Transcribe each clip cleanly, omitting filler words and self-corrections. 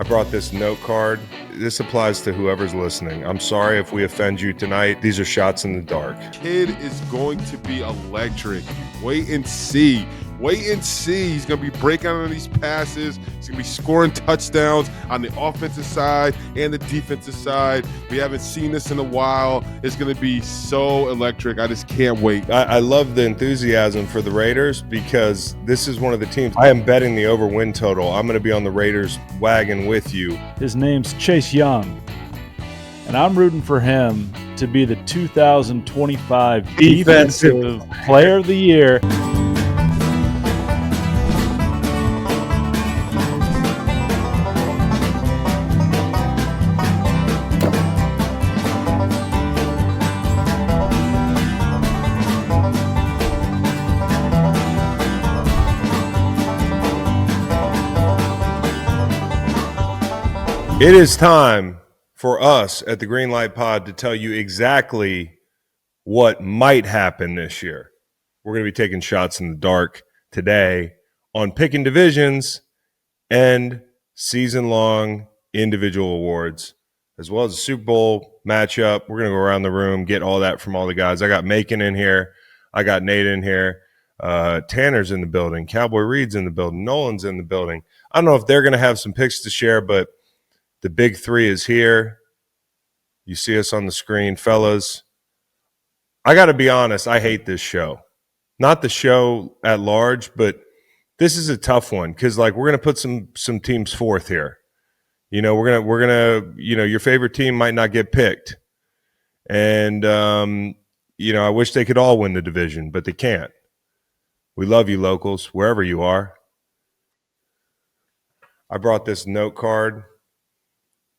brought this note card. This applies to whoever's listening. I'm sorry if we offend you tonight. These are shots in the dark. Kid is going to be electric. Wait and see. Wait and see. He's going to be breaking on these passes. He's going to be scoring touchdowns on the offensive side and the defensive side. We haven't seen this in a while. It's going to be so electric. I just can't wait. I love the enthusiasm for the Raiders because this is one of the teams. I am betting the over win total. I'm going to be on the Raiders wagon with you. His name's Chase Young, and I'm rooting for him to be the 2025 Defensive Player of the Year. It is time for us at the Green Light Pod to tell you exactly what might happen this year. We're going to be taking shots in the dark today on picking divisions and season-long individual awards, as well as a Super Bowl matchup. We're going to go around the room, get all that from all the guys. I got Macon in here. I got Nate in here. Tanner's in the building. Cowboy Reed's in the building. Nolan's in the building. I don't know if they're going to have some picks to share, but the big three is here. You see us on the screen, fellas. I got to be honest, I hate this show. Not the show at large, but this is a tough one because, like, we're going to put some teams forth here. You know, we're gonna, you know, your favorite team might not get picked, and you know, I wish they could all win the division, but they can't. We love you, locals, wherever you are. I brought this note card.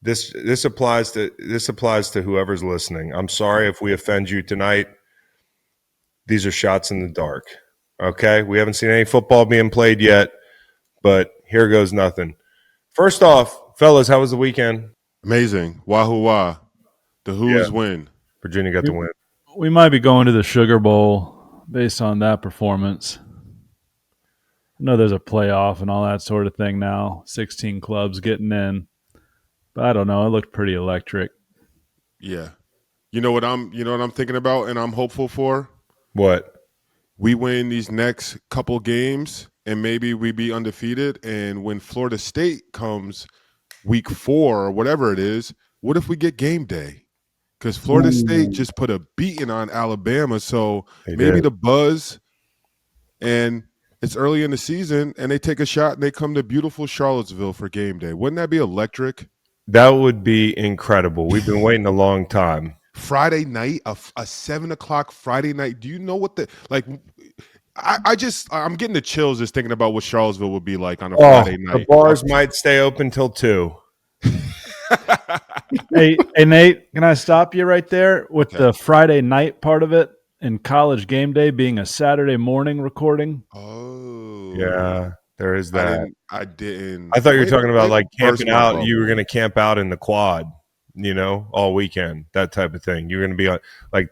This applies to whoever's listening. I'm sorry if we offend you tonight. These are shots in the dark. Okay? We haven't seen any football being played yet, but here goes nothing. First off, fellas, how was the weekend? Amazing. Wahoo wah. The Who's win. Virginia got the win. We might be going to the Sugar Bowl based on that performance. I know there's a playoff and all that sort of thing now. 16 clubs getting in. But I don't know. It looked pretty electric. Yeah. You know what I'm thinking about and I'm hopeful for? What? We win these next couple games and maybe we be undefeated. And when Florida State comes week 4 or whatever it is, what if we get game day? Because Florida State just put a beating on Alabama. So maybe the buzz, and it's early in the season and they take a shot and they come to beautiful Charlottesville for game day. Wouldn't that be electric? That would be incredible. We've been waiting a long time. Friday night, a 7:00 Friday night. Do you know what I'm getting the chills just thinking about what Charlottesville would be like on a Friday night. The bars might stay open till 2. Hey, Nate, can I stop you right there with the Friday night part of it and college game day being a Saturday morning recording? Oh. Yeah, there is that. I didn't. I thought you were talking about like camping out. You were going to camp out in the quad, you know, all weekend, that type of thing. You're going to be on like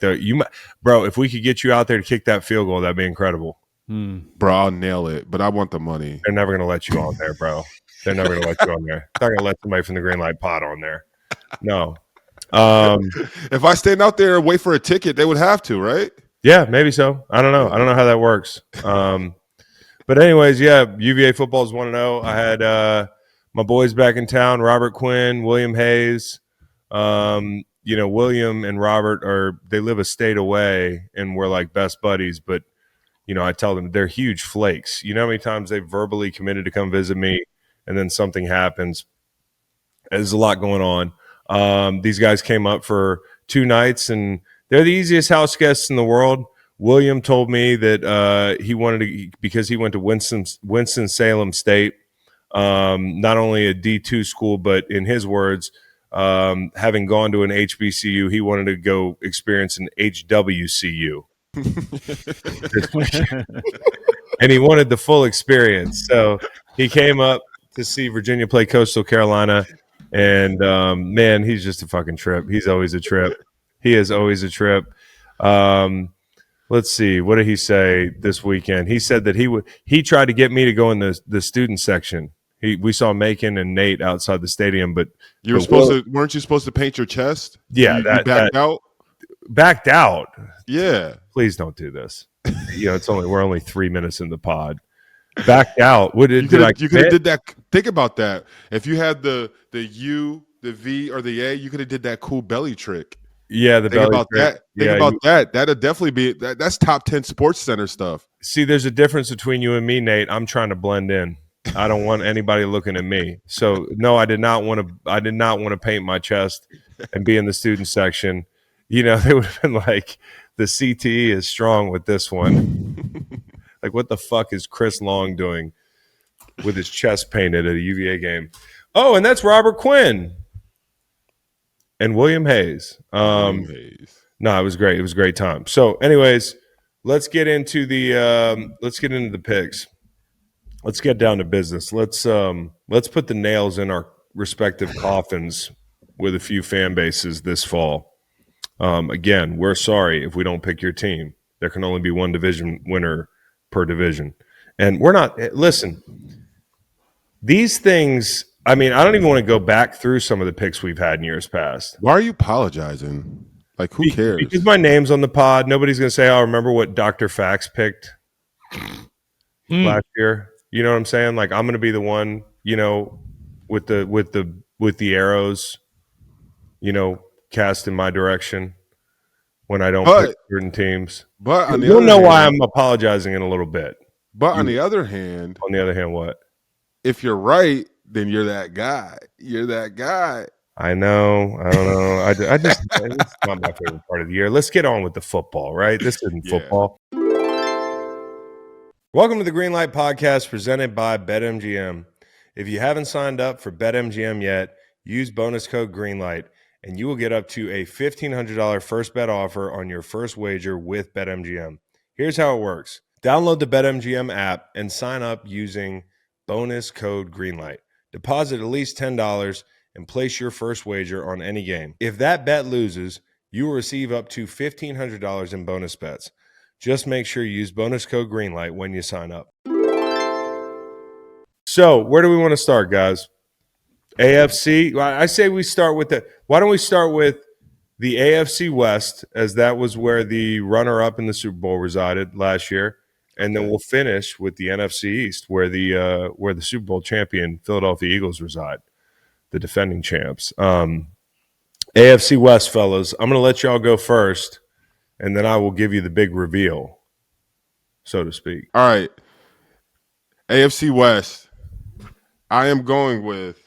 bro, if we could get you out there to kick that field goal, that'd be incredible. Bro, I'll nail it, but I want the money. They're never going to let you on there, bro. They're never going to let you on there. They're not going to let somebody from the Green Light Pod on there. No. If I stand out there and wait for a ticket, they would have to, right? Yeah, maybe so. I don't know. I don't know how that works. But anyways, yeah, UVA football is 1-0. I had my boys back in town, Robert Quinn, William Hayes. You know, William and Robert they live a state away and we're like best buddies, but you know, I tell them they're huge flakes. You know how many times they've verbally committed to come visit me and then something happens. There's a lot going on. These guys came up for 2 nights and they're the easiest house guests in the world. William told me that he wanted to, because he went to Winston-Salem State, not only a D2 school, but in his words, having gone to an HBCU, he wanted to go experience an HWCU. And he wanted the full experience. So he came up to see Virginia play Coastal Carolina. And, man, he's just a fucking trip. He's always a trip. He is always a trip. Let's see. What did he say this weekend? He said that he tried to get me to go in the student section. We saw Macon and Nate outside the stadium, but weren't you supposed to paint your chest? Yeah, you backed out. Backed out. Yeah. Please don't do this. We're only 3 minutes in the pod. Backed out. What You could have did that. Think about that. If you had the U, the V, or the A, you could have did that cool belly trick. Yeah, the belly trick. Think about that. That'd definitely be that's top 10 Sports Center stuff. See, there's a difference between you and me, Nate. I'm trying to blend in. I don't want anybody looking at me. So no, I did not want to paint my chest and be in the student section. They would have been like, the CTE is strong with this one. Like, what the fuck is Chris Long doing with his chest painted at a UVA game? Oh, and that's Robert Quinn and William Hayes. No, it was great. It was a great time. So, anyways, let's get into the picks. Let's get down to business. Let's put the nails in our respective coffins with a few fan bases this fall. Again, we're sorry if we don't pick your team. There can only be one division winner per division. And we're not – listen, these things – I mean, I don't even want to go back through some of the picks we've had in years past. Why are you apologizing? Like, who cares? Because my name's on the pod. Nobody's going to say, remember what Dr. Fax picked last year. You know what I'm saying? Like, I'm going to be the one, with the arrows, cast in my direction when I don't pick certain teams. But you'll know why I'm apologizing in a little bit. But on the other hand, what? If you're right, then you're that guy. You're that guy. I know. I don't know. I just it's not my favorite part of the year. Let's get on with the football, right? This isn't football. Welcome to the Green Light Podcast presented by BetMGM. If you haven't signed up for BetMGM yet, use bonus code GREENLIGHT, and you will get up to a $1,500 first bet offer on your first wager with BetMGM. Here's how it works. Download the BetMGM app and sign up using bonus code GREENLIGHT. Deposit at least $10 and place your first wager on any game. If that bet loses, you will receive up to $1,500 in bonus bets. Just make sure you use bonus code GREENLIGHT when you sign up. So, where do we want to start, guys? AFC? I say we start with why don't we start with the AFC West, as that was where the runner-up in the Super Bowl resided last year, and then we'll finish with the NFC East, where the Super Bowl champion Philadelphia Eagles reside, the defending champs. AFC West, fellas, I'm going to let y'all go first, and then I will give you the big reveal, so to speak. All right. AFC West, I am going with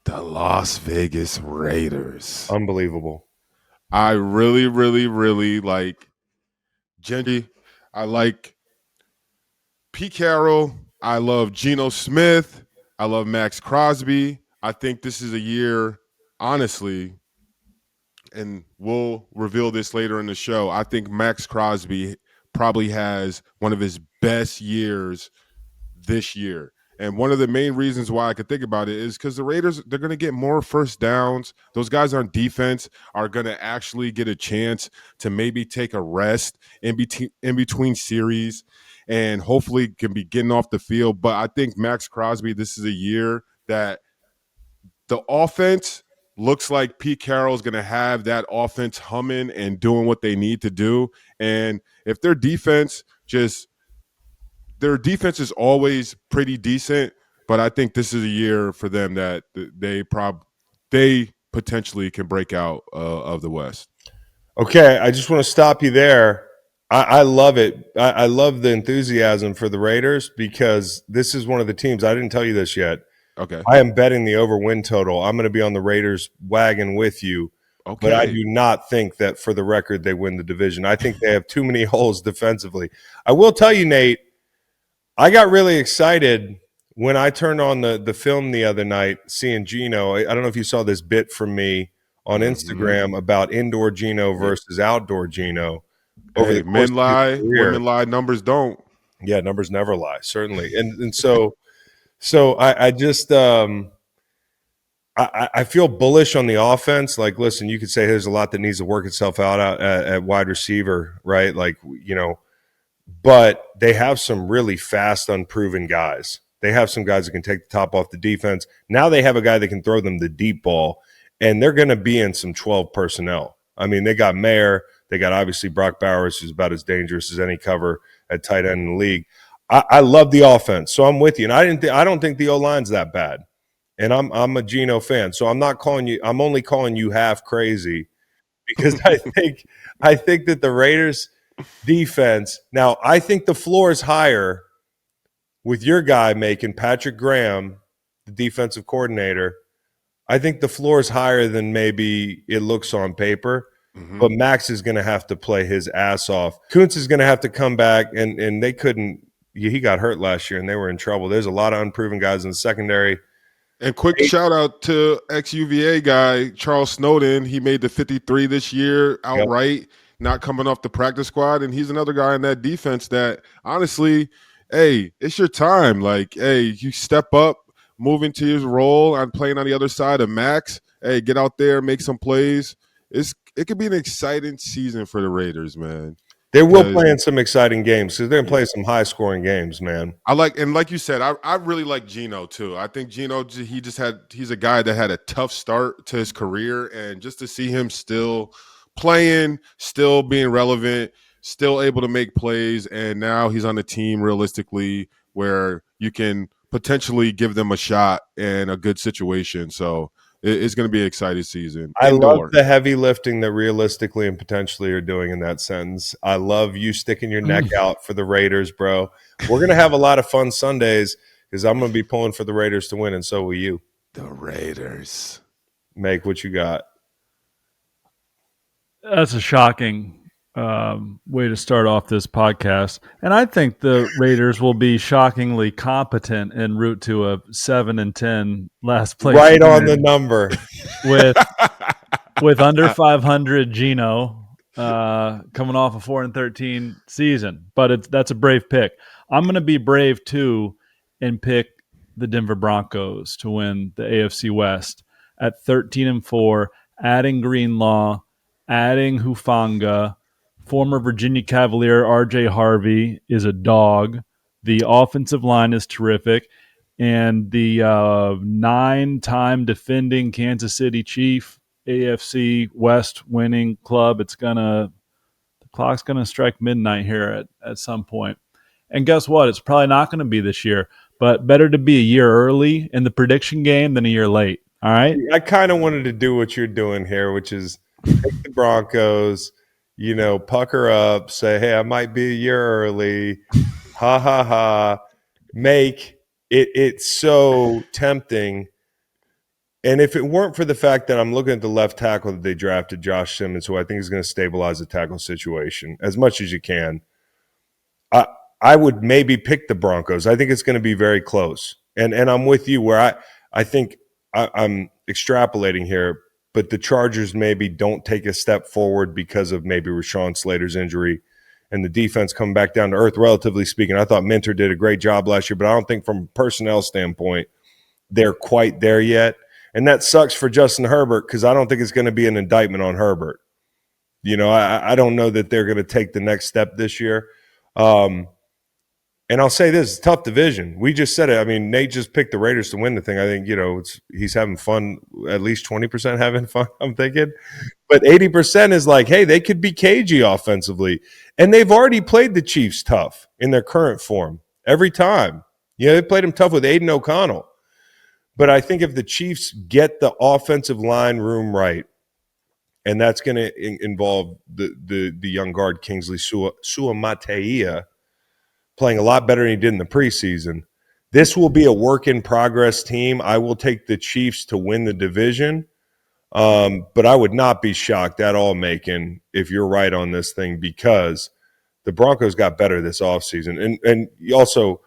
the Las Vegas Raiders. Unbelievable. I really, really, really like Genty. I like Pete Carroll. I love Geno Smith. I love Max Crosby. I think this is a year, honestly, and we'll reveal this later in the show. I think Max Crosby probably has one of his best years this year. And one of the main reasons why I could think about it is because the Raiders, they're going to get more first downs. Those guys on defense are going to actually get a chance to maybe take a rest in between series and hopefully can be getting off the field. But I think Max Crosby, this is a year that the offense looks like Pete Carroll is going to have that offense humming and doing what they need to do. And if their defense is always pretty decent, but I think this is a year for them that they potentially can break out of the West. Okay, I just want to stop you there. I love it. I love the enthusiasm for the Raiders because this is one of the teams. I didn't tell you this yet. Okay. I am betting the over win total. I'm going to be on the Raiders wagon with you. Okay. But I do not think that, for the record, they win the division. I think they have too many holes defensively. I will tell you, Nate, I got really excited when I turned on the film the other night, seeing Geno. I don't know if you saw this bit from me on Instagram about indoor Geno versus outdoor Geno. Hey, men lie, women lie, numbers don't. Yeah, numbers never lie, certainly. And so I just I feel bullish on the offense. Like, listen, you could say there's a lot that needs to work itself out at wide receiver, right? Like, but they have some really fast, unproven guys. They have some guys that can take the top off the defense. Now they have a guy that can throw them the deep ball, and they're going to be in some 12 personnel. I mean, they got Mayer. They got obviously Brock Bowers, who's about as dangerous as any cover at tight end in the league. I love the offense, so I'm with you. And I don't think the O-line's that bad. And I'm a Geno fan, so I'm not calling you. I'm only calling you half crazy because I think that the Raiders defense. Now I think the floor is higher with your guy making Patrick Graham, the defensive coordinator. I think the floor is higher than maybe it looks on paper. Mm-hmm. But Max is going to have to play his ass off. Kuntz is going to have to come back, and they couldn't. He got hurt last year, and they were in trouble. There's a lot of unproven guys in the secondary. And quick shout out to ex-UVA guy, Charles Snowden. He made the 53 this year outright, not coming off the practice squad. And he's another guy in that defense that, honestly, hey, it's your time. Like, hey, you step up, move into his role. I'm playing on the other side of Max. Hey, get out there, make some plays. It could be an exciting season for the Raiders, man. They will play in some exciting games because they're going to play some high-scoring games, man. Like you said, I really like Geno too. I think Geno, he's a guy that had a tough start to his career, and just to see him still playing, still being relevant, still able to make plays, and now he's on the team realistically where you can potentially give them a shot in a good situation. So it's going to be an exciting season. I love the heavy lifting that realistically and potentially are doing in that sentence. I love you sticking your neck out for the Raiders, bro. We're going to have a lot of fun Sundays because I'm going to be pulling for the Raiders to win, and so will you. The Raiders. Make what you got. That's a shocking way to start off this podcast. And I think the Raiders will be shockingly competent en route to a 7-10 last place. Right on the number. With under 500 Geno coming off a 4-13 season. But that's a brave pick. I'm going to be brave too and pick the Denver Broncos to win the AFC West at 13-4, adding Greenlaw, adding Hufanga. Former Virginia Cavalier R.J. Harvey is a dog. The offensive line is terrific. And the 9-time defending Kansas City Chief AFC West winning club, the clock's going to strike midnight here at some point. And guess what? It's probably not going to be this year, but better to be a year early in the prediction game than a year late. All right? I kind of wanted to do what you're doing here, which is take the Broncos, pucker up, say, hey, I might be a year early. Ha, ha, ha. Make it's so tempting. And if it weren't for the fact that I'm looking at the left tackle that they drafted, Josh Simmons, who I think is going to stabilize the tackle situation as much as you can, I would maybe pick the Broncos. I think it's going to be very close. And I'm with you where I think I'm extrapolating here, but the Chargers maybe don't take a step forward because of maybe Rashawn Slater's injury and the defense coming back down to earth, relatively speaking. I thought Minter did a great job last year, but I don't think from a personnel standpoint they're quite there yet. And that sucks for Justin Herbert because I don't think it's going to be an indictment on Herbert. I don't know that they're going to take the next step this year. And I'll say this, it's a tough division. We just said it. I mean, Nate just picked the Raiders to win the thing. I think, he's having fun, at least 20% having fun, I'm thinking. But 80% is like, hey, they could be cagey offensively. And they've already played the Chiefs tough in their current form every time. They played them tough with Aiden O'Connell. But I think if the Chiefs get the offensive line room right, and that's going to involve the young guard Kingsley Suamataia playing a lot better than he did in the preseason, this will be a work-in-progress team. I will take the Chiefs to win the division, but I would not be shocked at all, Macon, if you're right on this thing because the Broncos got better this offseason. And also,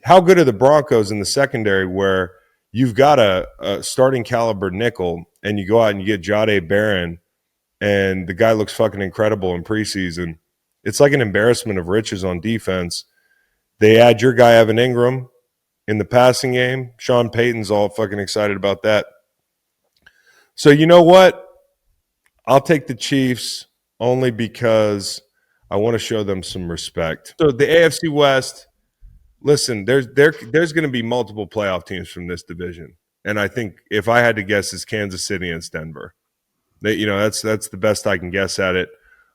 how good are the Broncos in the secondary where you've got a starting caliber nickel and you go out and you get Jahdae Barron and the guy looks fucking incredible in preseason. It's like an embarrassment of riches on defense. They add your guy Evan Ingram in the passing game. Sean Payton's all fucking excited about that. So you know what? I'll take the Chiefs only because I want to show them some respect. So the AFC West, Listen, there's going to be multiple playoff teams from this division, and I think if I had to guess, it's Kansas City and Denver. That's the best I can guess at it.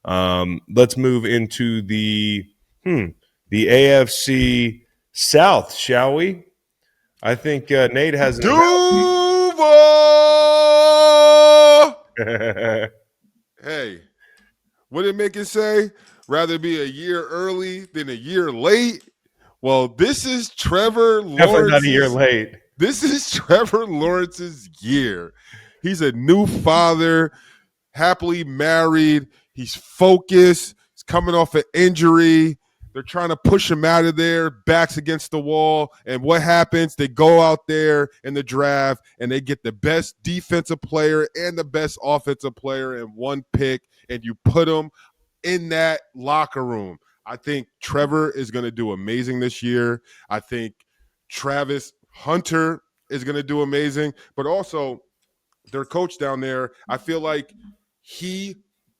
Let's move into the AFC South, shall we? I think Nate has an Duval. Hey, what did Macon say? Rather be a year early than a year late. Well, this is Trevor Lawrence. Definitely not a year late. This is Trevor Lawrence's year. He's a new father, happily married. He's focused. He's coming off an injury. They're trying to push him out of there, backs against the wall. And what happens? They go out there in the draft and they get the best defensive player and the best offensive player in one pick, and you put them in that locker room. I think Trevor is going to do amazing this year. I think Travis Hunter is going to do amazing. But also, their coach down there, I feel like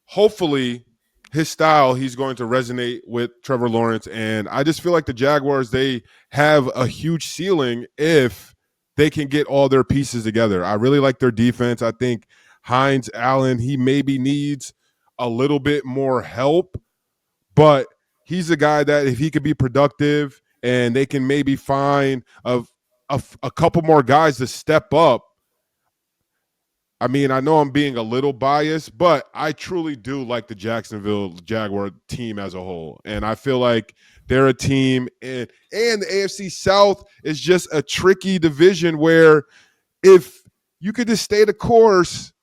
hopefully – his style, he's going to resonate with Trevor Lawrence. And I just feel like the Jaguars, they have a huge ceiling if they can get all their pieces together. I really like their defense. I think Hines Allen, he maybe needs a little bit more help, but he's a guy that if he could be productive and they can maybe find a couple more guys to step up. I mean, I know I'm being a little biased, but I truly do like the Jacksonville Jaguar team as a whole. And I feel like they're a team, and the AFC South is just a tricky division where if you could just stay the course,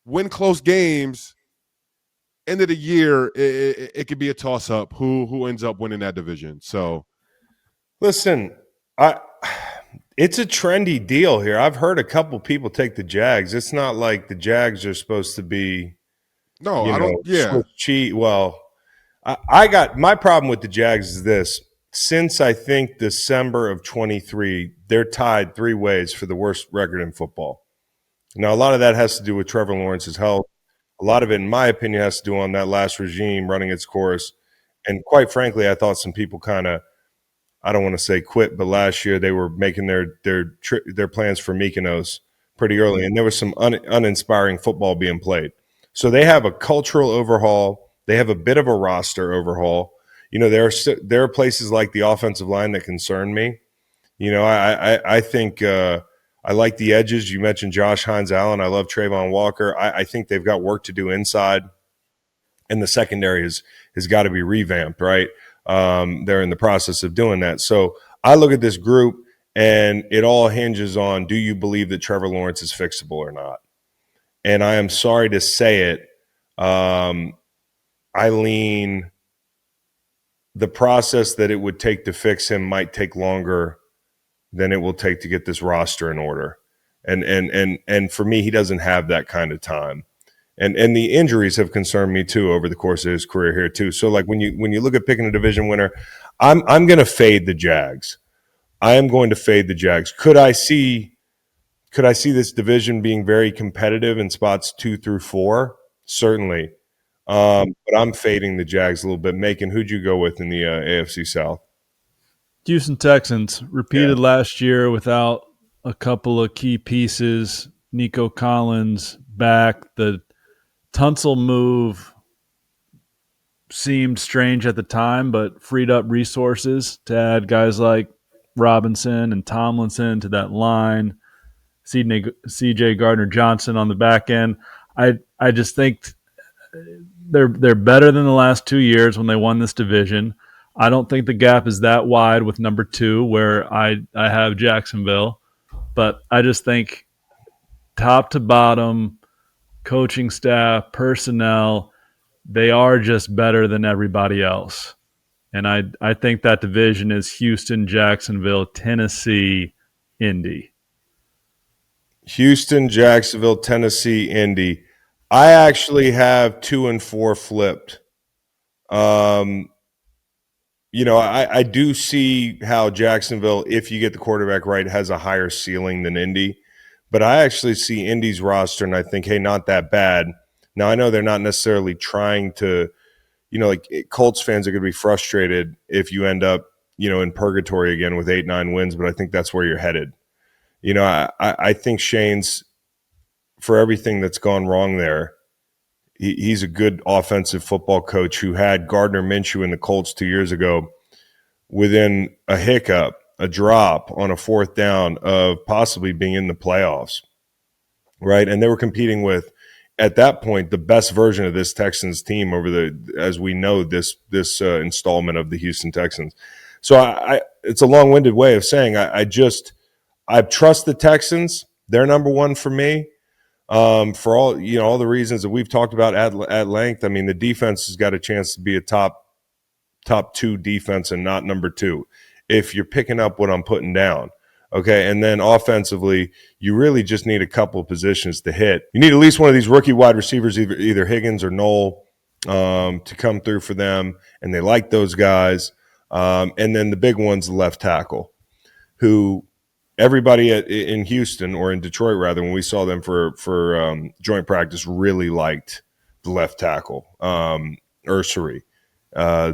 win close games, end of the year, it could be a toss-up who ends up winning that division. So, listen, it's a trendy deal here. I've heard a couple people take the Jags. It's not like the Jags are supposed to be cheat. Well, I got my problem with the Jags is this. Since I think December of 23, they're tied 3 ways for the worst record in football. Now, a lot of that has to do with Trevor Lawrence's health. A lot of it, in my opinion, has to do on that last regime running its course. And quite frankly, I thought some people kind of, I don't want to say quit, but last year they were making their plans for Mykonos pretty early, and there was some uninspiring football being played. So they have a cultural overhaul. They have a bit of a roster overhaul. There are places like the offensive line that concern me. I think I like the edges. You mentioned Josh Hines Allen. I love Trayvon Walker. I think they've got work to do inside, and the secondary has got to be revamped, right? They're in the process of doing that. So I look at this group, and it all hinges on, do you believe that Trevor Lawrence is fixable or not? And I am sorry to say it. I lean the process that it would take to fix him might take longer than it will take to get this roster in order. And for me, he doesn't have that kind of time. And the injuries have concerned me too over the course of his career here too. So like when you look at picking a division winner, I'm going to fade the Jags. I am going to fade the Jags. Could I see this division being very competitive in spots 2 through 4? Certainly. But I'm fading the Jags a little bit. Macon, who'd you go with in the AFC South? Houston Texans repeated last year without a couple of key pieces. Nico Collins back. The Tunsil move seemed strange at the time, but freed up resources to add guys like Robinson and Tomlinson to that line. CJ Gardner-Johnson on the back end. I just think they're better than the last 2 years when they won this division. I don't think the gap is that wide with number 2 where I have Jacksonville, but I just think top to bottom, coaching staff, personnel, they are just better than everybody else. And I think that division is Houston, Jacksonville, Tennessee, Indy. Houston, Jacksonville, Tennessee, Indy. I actually have 2 and 4 flipped. I do see how Jacksonville, if you get the quarterback right, has a higher ceiling than Indy. But I actually see Indy's roster, and I think, hey, not that bad. Now, I know they're not necessarily trying to, like Colts fans are going to be frustrated if you end up in purgatory again with 8-9 wins, but I think that's where you're headed. I think Shane's, for everything that's gone wrong there, he's a good offensive football coach who had Gardner Minshew in the Colts 2 years ago within a hiccup, a drop on a fourth down of possibly being in the playoffs, right? And they were competing with, at that point, the best version of this Texans team as we know, this installment of the Houston Texans. So it's a long-winded way of saying I trust the Texans. They're number one for me. For all the reasons that we've talked about at length. I mean, the defense has got a chance to be a top 2 defense and not number 2 if you're picking up what I'm putting down. Okay, and then offensively, you really just need a couple of positions to hit. You need at least one of these rookie wide receivers, either Higgins or Knoll, to come through for them, and they like those guys. And then the big one's the left tackle, who everybody in Houston, or in Detroit rather, when we saw them for joint practice, really liked the left tackle, Ursary,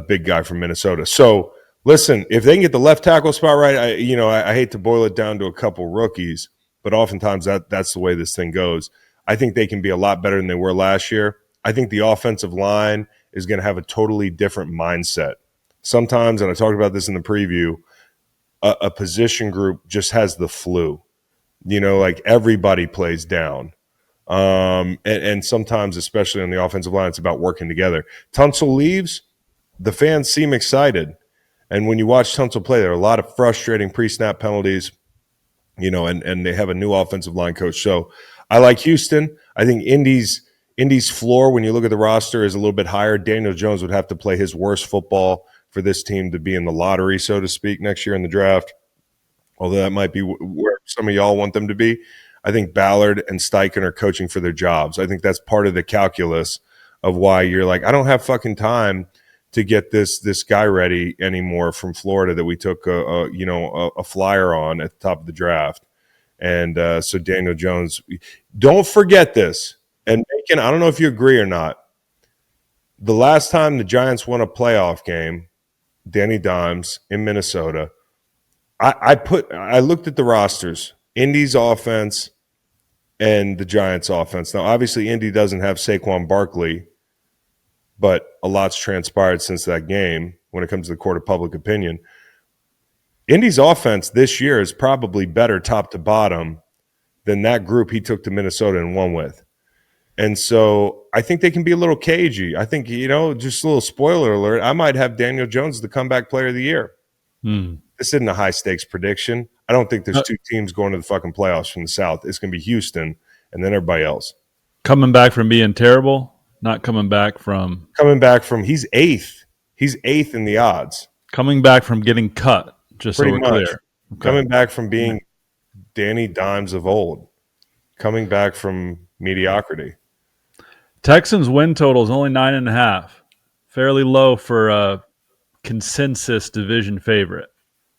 big guy from Minnesota. So listen, if they can get the left tackle spot right, I hate to boil it down to a couple rookies, but oftentimes that's the way this thing goes. I think they can be a lot better than they were last year. I think the offensive line is going to have a totally different mindset. Sometimes, and I talked about this in the preview, a position group just has the flu. Like everybody plays down. And sometimes, especially on the offensive line, it's about working together. Tunsil leaves, the fans seem excited. And when you watch Tunsil play, there are a lot of frustrating pre-snap penalties, and they have a new offensive line coach. So I like Houston. I think Indy's floor, when you look at the roster, is a little bit higher. Daniel Jones would have to play his worst football for this team to be in the lottery, so to speak, next year in the draft, although that might be where some of y'all want them to be. I think Ballard and Steichen are coaching for their jobs. I think that's part of the calculus of why you're like, I don't have fucking time to get this guy ready anymore from Florida that we took a flyer on at the top of the draft. And so Daniel Jones, don't forget this. And Macon, I don't know if you agree or not. The last time the Giants won a playoff game, Danny Dimes in Minnesota, I looked at the rosters, Indy's offense and the Giants offense. Now, obviously, Indy doesn't have Saquon Barkley, but a lot's transpired since that game when it comes to the court of public opinion. Indy's offense this year is probably better top to bottom than that group he took to Minnesota and won with. And so I think they can be a little cagey. I think, just a little spoiler alert, I might have Daniel Jones the comeback player of the year. This isn't a high-stakes prediction. I don't think there's 2 teams going to the fucking playoffs from the South. It's going to be Houston and then everybody else. Coming back from being terrible, not coming back from – he's 8th. He's 8th in the odds. Coming back from getting cut, just Pretty so we're much. clear. Okay. Coming back from being Danny Dimes of old. Coming back from mediocrity. Texans win total is only 9.5. Fairly low for a consensus division favorite.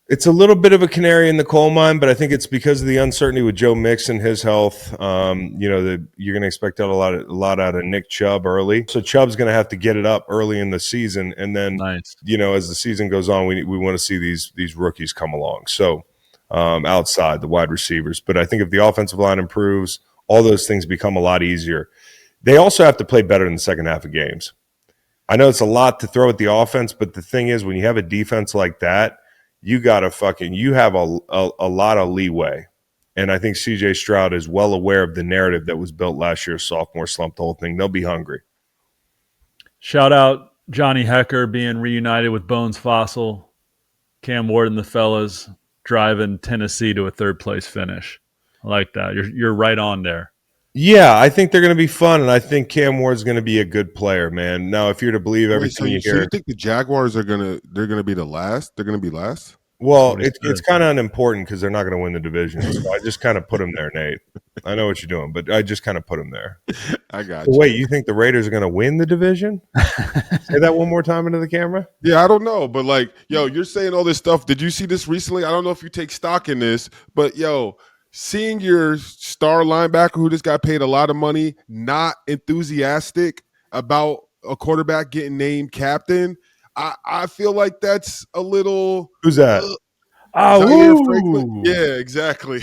It's a little bit of a canary in the coal mine, but I think it's because of the uncertainty with Joe Mixon, his health. You're going to expect a lot out of Nick Chubb early. So Chubb's going to have to get it up early in the season, and then nice. As the season goes on, we want to see these rookies come along. So outside the wide receivers, but I think if the offensive line improves, all those things become a lot easier. They also have to play better in the second half of games. I know it's a lot to throw at the offense, but the thing is, when you have a defense like that, you have a lot of leeway. And I think CJ Stroud is well aware of the narrative that was built last year, sophomore slump, the whole thing. They'll be hungry. Shout out Johnny Hecker being reunited with Bones Fossil, Cam Ward and the fellas driving Tennessee to a third-place finish. I like that. You're right on there. Yeah, I think they're going to be fun, and I think Cam Ward's going to be a good player, man. Now, if you're to believe everything you hear, so you think the Jaguars are going to be the last? They're going to be last? Well, it's kind of unimportant because they're not going to win the division. So I just kind of put them there, Nate. I know what you're doing, but I just kind of put them there. I got you. you. Wait, you think the Raiders are going to win the division? Say that one more time into the camera. Yeah, I don't know, but you're saying all this stuff. Did you see this recently? I don't know if you take stock in this, but seeing your star linebacker who just got paid a lot of money, not enthusiastic about a quarterback getting named captain, I feel like that's a little. Who's that? Zaire Franklin. Woo! Yeah, exactly.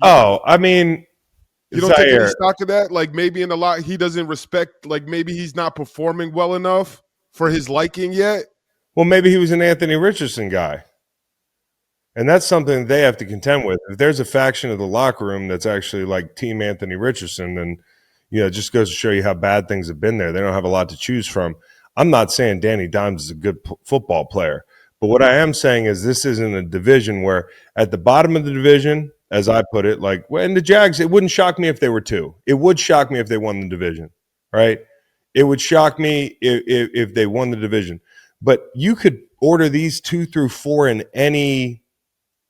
Oh, I mean, You don't take any Zaire. stock of that? Like maybe in a lot he doesn't respect, like maybe he's not performing well enough for his liking yet. Well, maybe he was an Anthony Richardson guy. And that's something they have to contend with. If there's a faction of the locker room that's actually like Team Anthony Richardson, then it just goes to show you how bad things have been there. They don't have a lot to choose from. I'm not saying Danny Dimes is a good football player, but what I am saying is this isn't a division where at the bottom of the division, as I put it, like when the Jags, it wouldn't shock me if they were 2. It would shock me if they won the division, right? It would shock me if they won the division. But you could order these 2 through 4 in any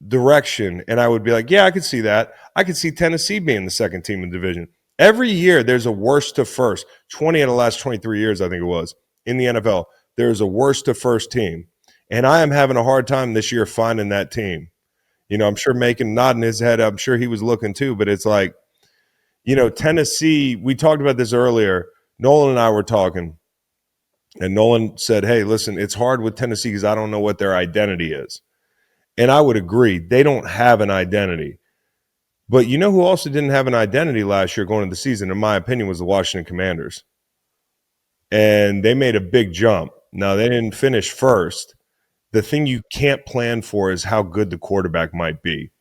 direction, and I would be like, yeah, I could see that. I could see Tennessee being the second team in the division. Every year, there's a worst to first. 20 of the last 23 years, I think it was, in the NFL, there's a worst to first team. And I am having a hard time this year finding that team. I'm sure Macon nodding his head. I'm sure he was looking too, but it's like, Tennessee, we talked about this earlier. Nolan and I were talking, and Nolan said, hey, listen, it's hard with Tennessee because I don't know what their identity is. And I would agree. They don't have an identity. But you know who also didn't have an identity last year going into the season, in my opinion, was the Washington Commanders. And they made a big jump. Now, they didn't finish first. The thing you can't plan for is how good the quarterback might be.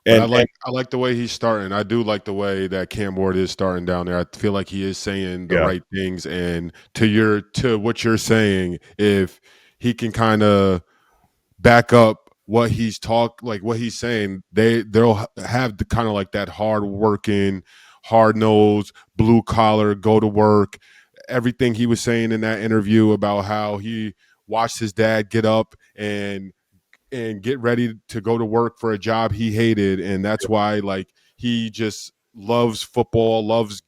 And I like the way he's starting. I do like the way that Cam Ward is starting down there. I feel like he is saying the right things. And to what you're saying, if he can kind of back up what he's what he's saying, they'll have the kind of like that hard working, hard nosed, blue collar, go to work. Everything he was saying in that interview about how he watched his dad get up and get ready to go to work for a job he hated, and that's why like he just loves football, loves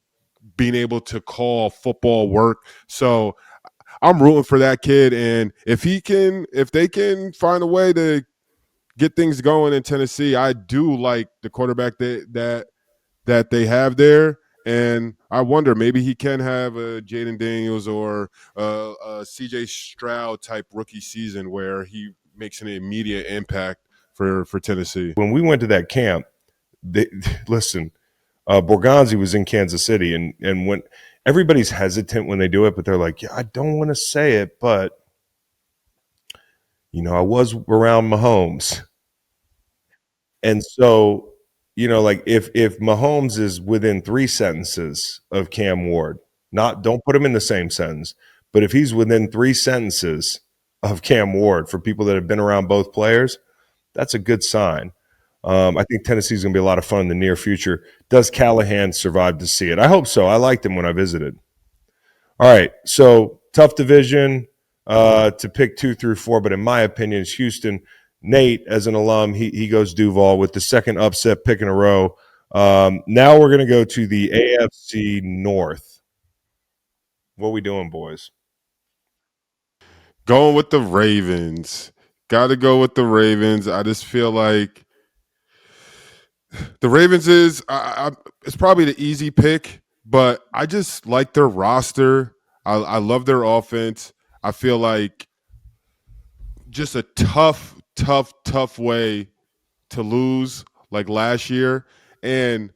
being able to call football work. So I'm rooting for that kid, and if they can find a way to get things going in Tennessee, I do like the quarterback that they have there. And I wonder, maybe he can have a Jaden Daniels or a CJ Stroud type rookie season where he makes an immediate impact for Tennessee. When we went to that camp, listen, Borgonzi was in Kansas City, and when everybody's hesitant when they do it, but they're like, yeah, I don't want to say it, but I was around Mahomes. And so, like if Mahomes is within 3 sentences of Cam Ward, don't put him in the same sentence, but if he's within 3 sentences of Cam Ward, for people that have been around both players, that's a good sign. I think Tennessee's going to be a lot of fun in the near future. Does Callahan survive to see it? I hope so. I liked him when I visited. All right, so tough division to pick 2 through 4, but in my opinion, it's Houston. Nate, as an alum, he goes Duval with the second upset pick in a row. Now we're going to go to the AFC North. What are we doing, boys? Going with the Ravens. Got to go with the Ravens. I just feel like the Ravens is it's probably the easy pick, but I just like their roster. I love their offense. I feel like just a tough way to lose like last year. And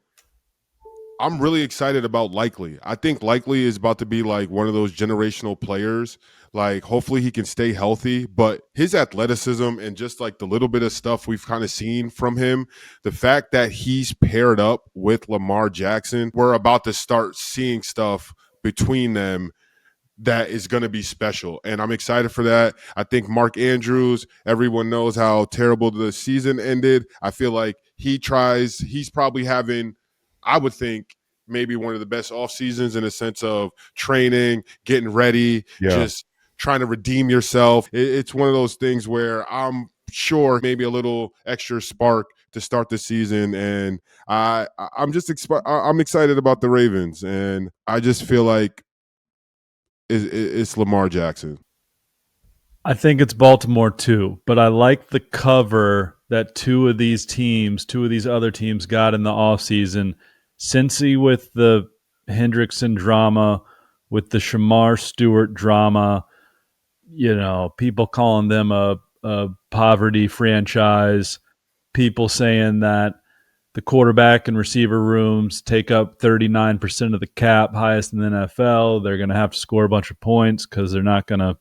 I'm really excited about Likely. I think Likely is about to be like one of those generational players. Like hopefully he can stay healthy, but his athleticism and just like the little bit of stuff we've kind of seen from him, the fact that he's paired up with Lamar Jackson, we're about to start seeing stuff between them that is going to be special. And I'm excited for that. I think Mark Andrews, everyone knows how terrible the season ended. I feel like he's probably having, I would think, maybe one of the best off seasons in a sense of training, getting ready, just trying to redeem yourself. It's one of those things where I'm sure maybe a little extra spark to start the season. And I'm excited about the Ravens. And I just feel like it's Lamar Jackson. I think it's Baltimore too, but I like the cover that two of these other teams got in the offseason. Cincy with the Hendrickson drama, with the Shamar Stewart drama. people calling them a poverty franchise, people saying that the quarterback and receiver rooms take up 39% of the cap, highest in the NFL. They're going to have to score a bunch of points because they're not going to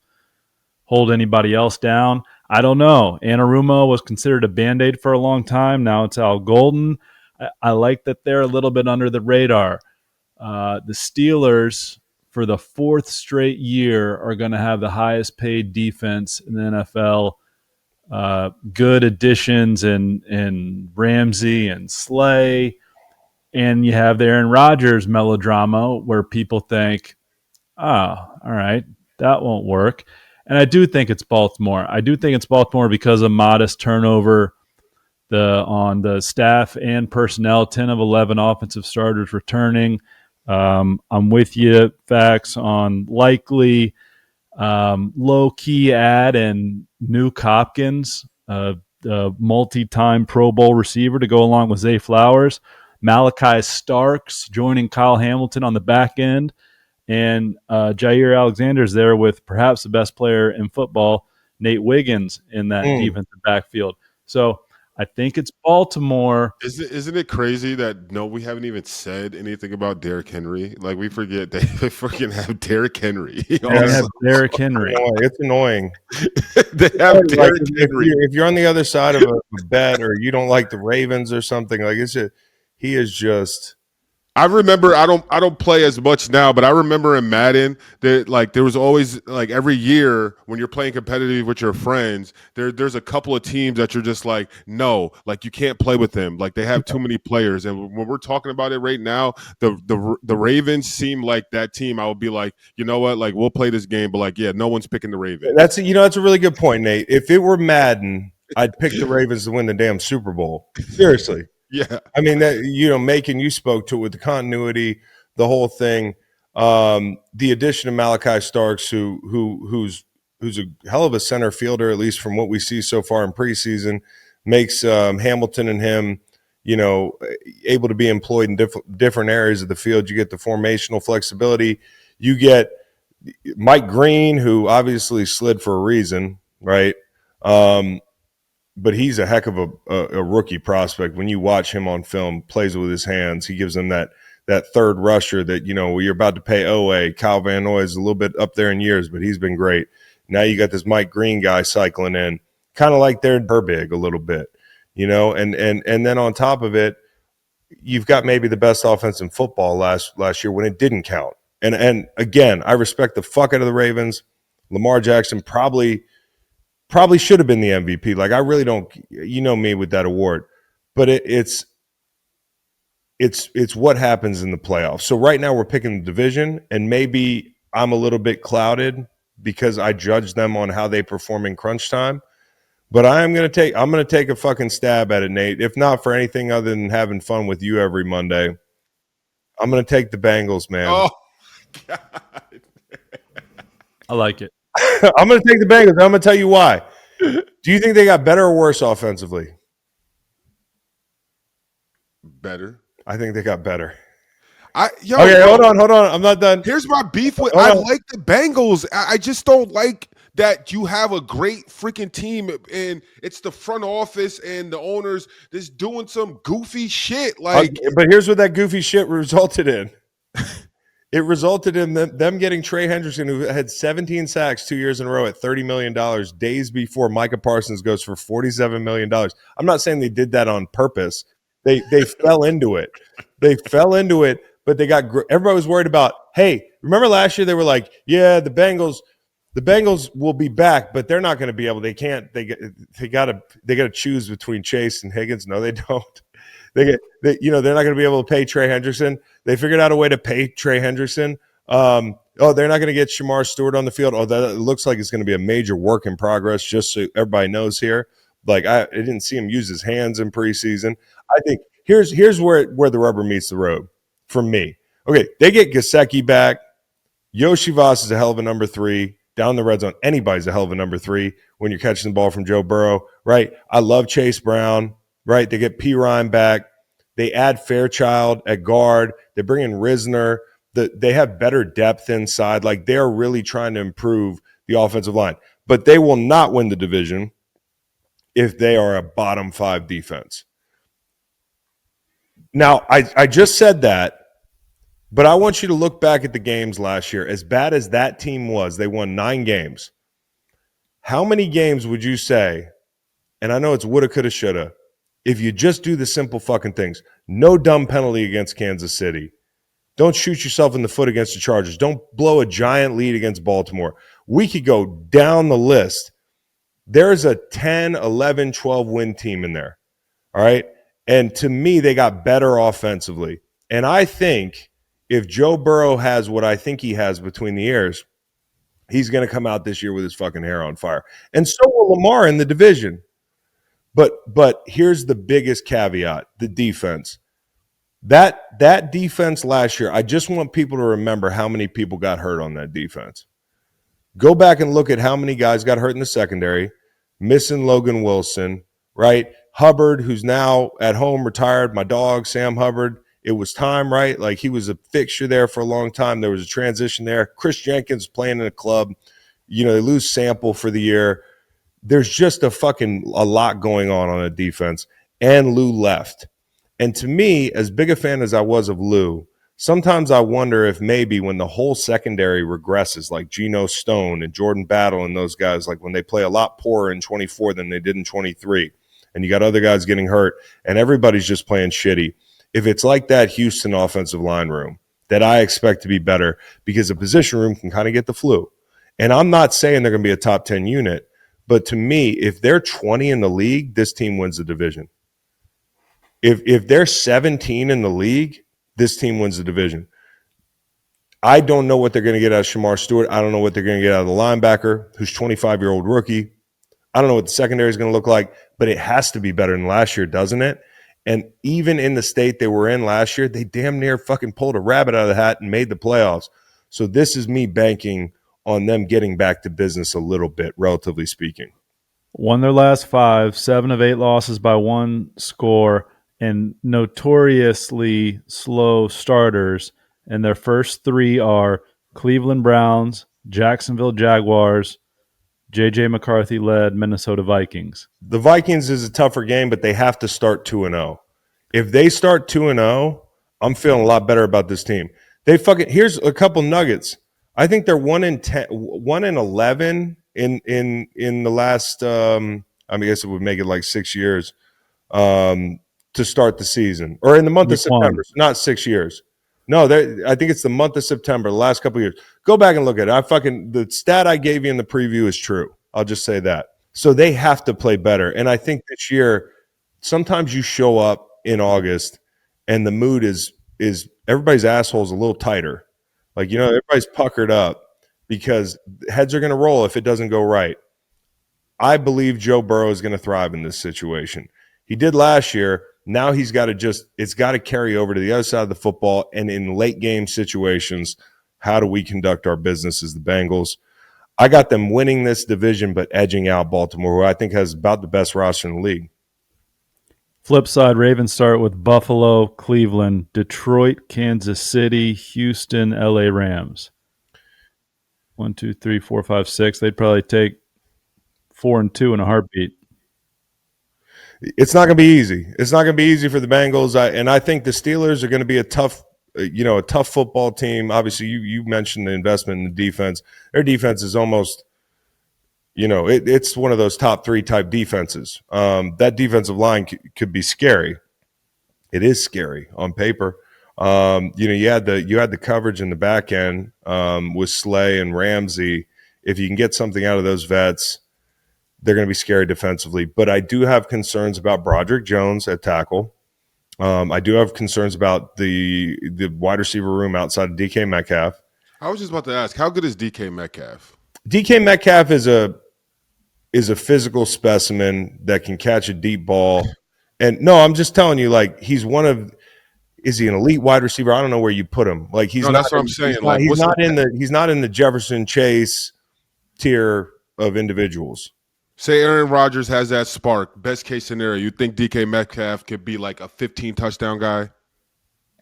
hold anybody else down. I don't know. Anarumo was considered a Band-Aid for a long time. Now it's Al Golden. I like that they're a little bit under the radar. The Steelers, for the fourth straight year, are going to have the highest paid defense in the NFL. Good additions in Ramsey and Slay. And you have the Aaron Rodgers melodrama where people think, all right, that won't work. And I do think it's Baltimore. I do think it's Baltimore because of modest turnover on the staff and personnel. 10 of 11 offensive starters returning. I'm with you, Facts, on likely low-key add and Nuke Hopkins, a multi-time Pro Bowl receiver to go along with Zay Flowers. Malachi Starks joining Kyle Hamilton on the back end. And Jair Alexander's there with perhaps the best player in football, Nate Wiggins, in that defensive backfield. So I think it's Baltimore. Isn't it crazy that we haven't even said anything about Derrick Henry? Like, we forget they freaking have Derrick Henry. They have Derrick Henry. It's annoying. They have Derrick Henry. If you're on the other side of a bet or you don't like the Ravens or something, like he is just. I remember I don't play as much now, but I remember in Madden that like there was always like every year when you're playing competitive with your friends, there's a couple of teams that you're just like, no, like you can't play with them. Like they have too many players. And when we're talking about it right now, the Ravens seem like that team. I would be like, you know what, like we'll play this game, but like, yeah, no one's picking the Ravens. That's a really good point, Nate. If it were Madden, I'd pick the Ravens to win the damn Super Bowl. Seriously. Yeah, I mean that Macon, you spoke to it with the continuity, the whole thing. The addition of Malachi Starks, who's a hell of a center fielder, at least from what we see so far in preseason, makes Hamilton and him, able to be employed in different areas of the field. You get the formational flexibility. You get Mike Green, who obviously slid for a reason, right? But he's a heck of a rookie prospect. When you watch him on film, plays with his hands, he gives them that third rusher that, you're about to pay Owe. Kyle Van Noy is a little bit up there in years, but he's been great. Now you got this Mike Green guy cycling in, kind of like they're Herbig a little bit, and then on top of it, you've got maybe the best offense in football last year when it didn't count. And again, I respect the fuck out of the Ravens. Lamar Jackson probably should have been the MVP. Like I really don't, me with that award, but it's what happens in the playoffs. So right now we're picking the division, and maybe I'm a little bit clouded because I judge them on how they perform in crunch time. But I'm gonna take a fucking stab at it, Nate. If not for anything other than having fun with you every Monday, I'm gonna take the Bengals, man. Oh God. I like it. I'm going to take the Bengals. I'm going to tell you why. Do you think they got better or worse offensively? Better. I think they got better. Okay, hold on. I'm not done. Here's my beef with. I like the Bengals. I just don't like that you have a great freaking team and it's the front office and the owners just doing some goofy shit. Like, but here's what that goofy shit resulted in. It resulted in them getting Trey Hendrickson, who had 17 sacks 2 years in a row at $30 million, days before Micah Parsons goes for $47 million. I'm not saying they did that on purpose. They fell into it. They fell into it, but everybody was worried about, hey, remember last year they were like, yeah, the Bengals will be back, but they're not going to be able. They can't. They got to choose between Chase and Higgins. No, they don't. They're not going to be able to pay Trey Hendrickson. They figured out a way to pay Trey Hendrickson. They're not going to get Shamar Stewart on the field. Oh, that looks like it's going to be a major work in progress. Just so everybody knows here, like I didn't see him use his hands in preseason. I think here's where the rubber meets the road for me. Okay, they get Gesicki back. Yoshi Voss is a hell of a number 3. Down the red zone, anybody's a hell of a number 3 when you're catching the ball from Joe Burrow, right? I love Chase Brown, right? They get P. Ryan back. They add Fairchild at guard. They bring in Risner. They have better depth inside. Like, they're really trying to improve the offensive line. But they will not win the division if they are a bottom 5 defense. Now, I just said that, but I want you to look back at the games last year. As bad as that team was, they won 9 games. How many games would you say, and I know it's woulda, coulda, shoulda, if you just do the simple fucking things, no dumb penalty against Kansas City, don't shoot yourself in the foot against the Chargers, don't blow a giant lead against Baltimore. We could go down the list. There's a 10, 11, 12 win team in there, all right? And to me, they got better offensively. And I think if Joe Burrow has what I think he has between the ears, he's going to come out this year with his fucking hair on fire. And so will Lamar in the division. But here's the biggest caveat, the defense. That defense last year, I just want people to remember how many people got hurt on that defense. Go back and look at how many guys got hurt in the secondary, missing Logan Wilson, right? Hubbard, who's now at home, retired, my dog, Sam Hubbard. It was time, right? Like, he was a fixture there for a long time. There was a transition there. Chris Jenkins playing in a club. You know, they lose Sample for the year. There's just a lot going on a defense. And Lou left. And to me, as big a fan as I was of Lou, sometimes I wonder if maybe when the whole secondary regresses, like Geno Stone and Jordan Battle and those guys, like when they play a lot poorer in 24 than they did in 23, and you got other guys getting hurt, and everybody's just playing shitty. If it's like that Houston offensive line room, that I expect to be better, because the position room can kind of get the flu. And I'm not saying they're going to be a top 10 unit, but to me, if they're 20 in the league, this team wins the division. If they're 17 in the league, this team wins the division. I don't know what they're going to get out of Shamar Stewart. I don't know what they're going to get out of the linebacker, who's 25-year-old rookie. I don't know what the secondary is going to look like, but it has to be better than last year, doesn't it? And even in the state they were in last year, they damn near fucking pulled a rabbit out of the hat and made the playoffs. So this is me banking on them getting back to business a little bit, relatively speaking. Won their last 5, 7 of 8 losses by 1 score, and notoriously slow starters. And their first 3 are Cleveland Browns, Jacksonville Jaguars, J.J. McCarthy-led Minnesota Vikings. The Vikings is a tougher game, but they have to start 2-0. If they start 2-0, I'm feeling a lot better about this team. Here's a couple nuggets. I think they're 1-11 in the last. I guess it would make it like 6 years to start the season, or in the month of September. So not 6 years. No, I think it's the month of September, the last couple of years. Go back and look at it. The stat I gave you in the preview is true. I'll just say that. So they have to play better. And I think this year, sometimes you show up in August and the mood is everybody's asshole's a little tighter. Like, you know, everybody's puckered up because heads are going to roll if it doesn't go right. I believe Joe Burrow is going to thrive in this situation. He did last year. Now he's got to it's got to carry over to the other side of the football. And in late game situations, how do we conduct our business as the Bengals? I got them winning this division, but edging out Baltimore, who I think has about the best roster in the league. Flip side, Ravens start with Buffalo, Cleveland, Detroit, Kansas City, Houston, LA Rams. 1, 2, 3, 4, 5, 6. They'd probably take 4 and 2 in a heartbeat. It's not going to be easy. It's not going to be easy for the Bengals. I think the Steelers are going to be a tough football team. Obviously, you mentioned the investment in the defense. Their defense is almost, it's one of those top 3 type defenses. That defensive line could be scary. It is scary on paper. You had the coverage in the back end with Slay and Ramsey. If you can get something out of those vets, they're going to be scary defensively. But I do have concerns about Broderick Jones at tackle. I do have concerns about the wide receiver room outside of DK Metcalf. I was just about to ask, how good is DK Metcalf? DK Metcalf is a physical specimen that can catch a deep ball. And no, I'm just telling you, like, is he an elite wide receiver? I don't know where you put him. Like, he's that's what I'm saying. He's not in the Jefferson Chase tier of individuals. Say Aaron Rodgers has that spark. Best case scenario, you think DK Metcalf could be like a 15 touchdown guy?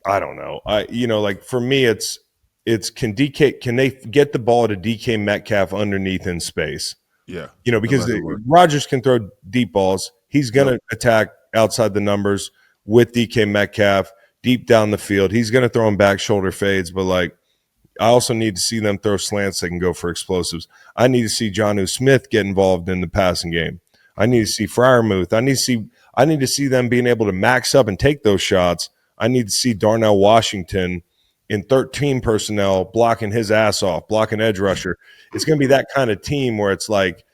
I don't know. For me, it's It's can they get the ball to DK Metcalf underneath in space? Yeah. Because Rodgers can throw deep balls. He's going to attack outside the numbers with DK Metcalf deep down the field. He's going to throw him back shoulder fades, but like I also need to see them throw slants that can go for explosives. I need to see Jonnu Smith get involved in the passing game. I need to see Freiermuth. I need to see them being able to max up and take those shots. I need to see Darnell Washington in 13 personnel blocking his ass off, blocking edge rusher. It's going to be that kind of team where it's like,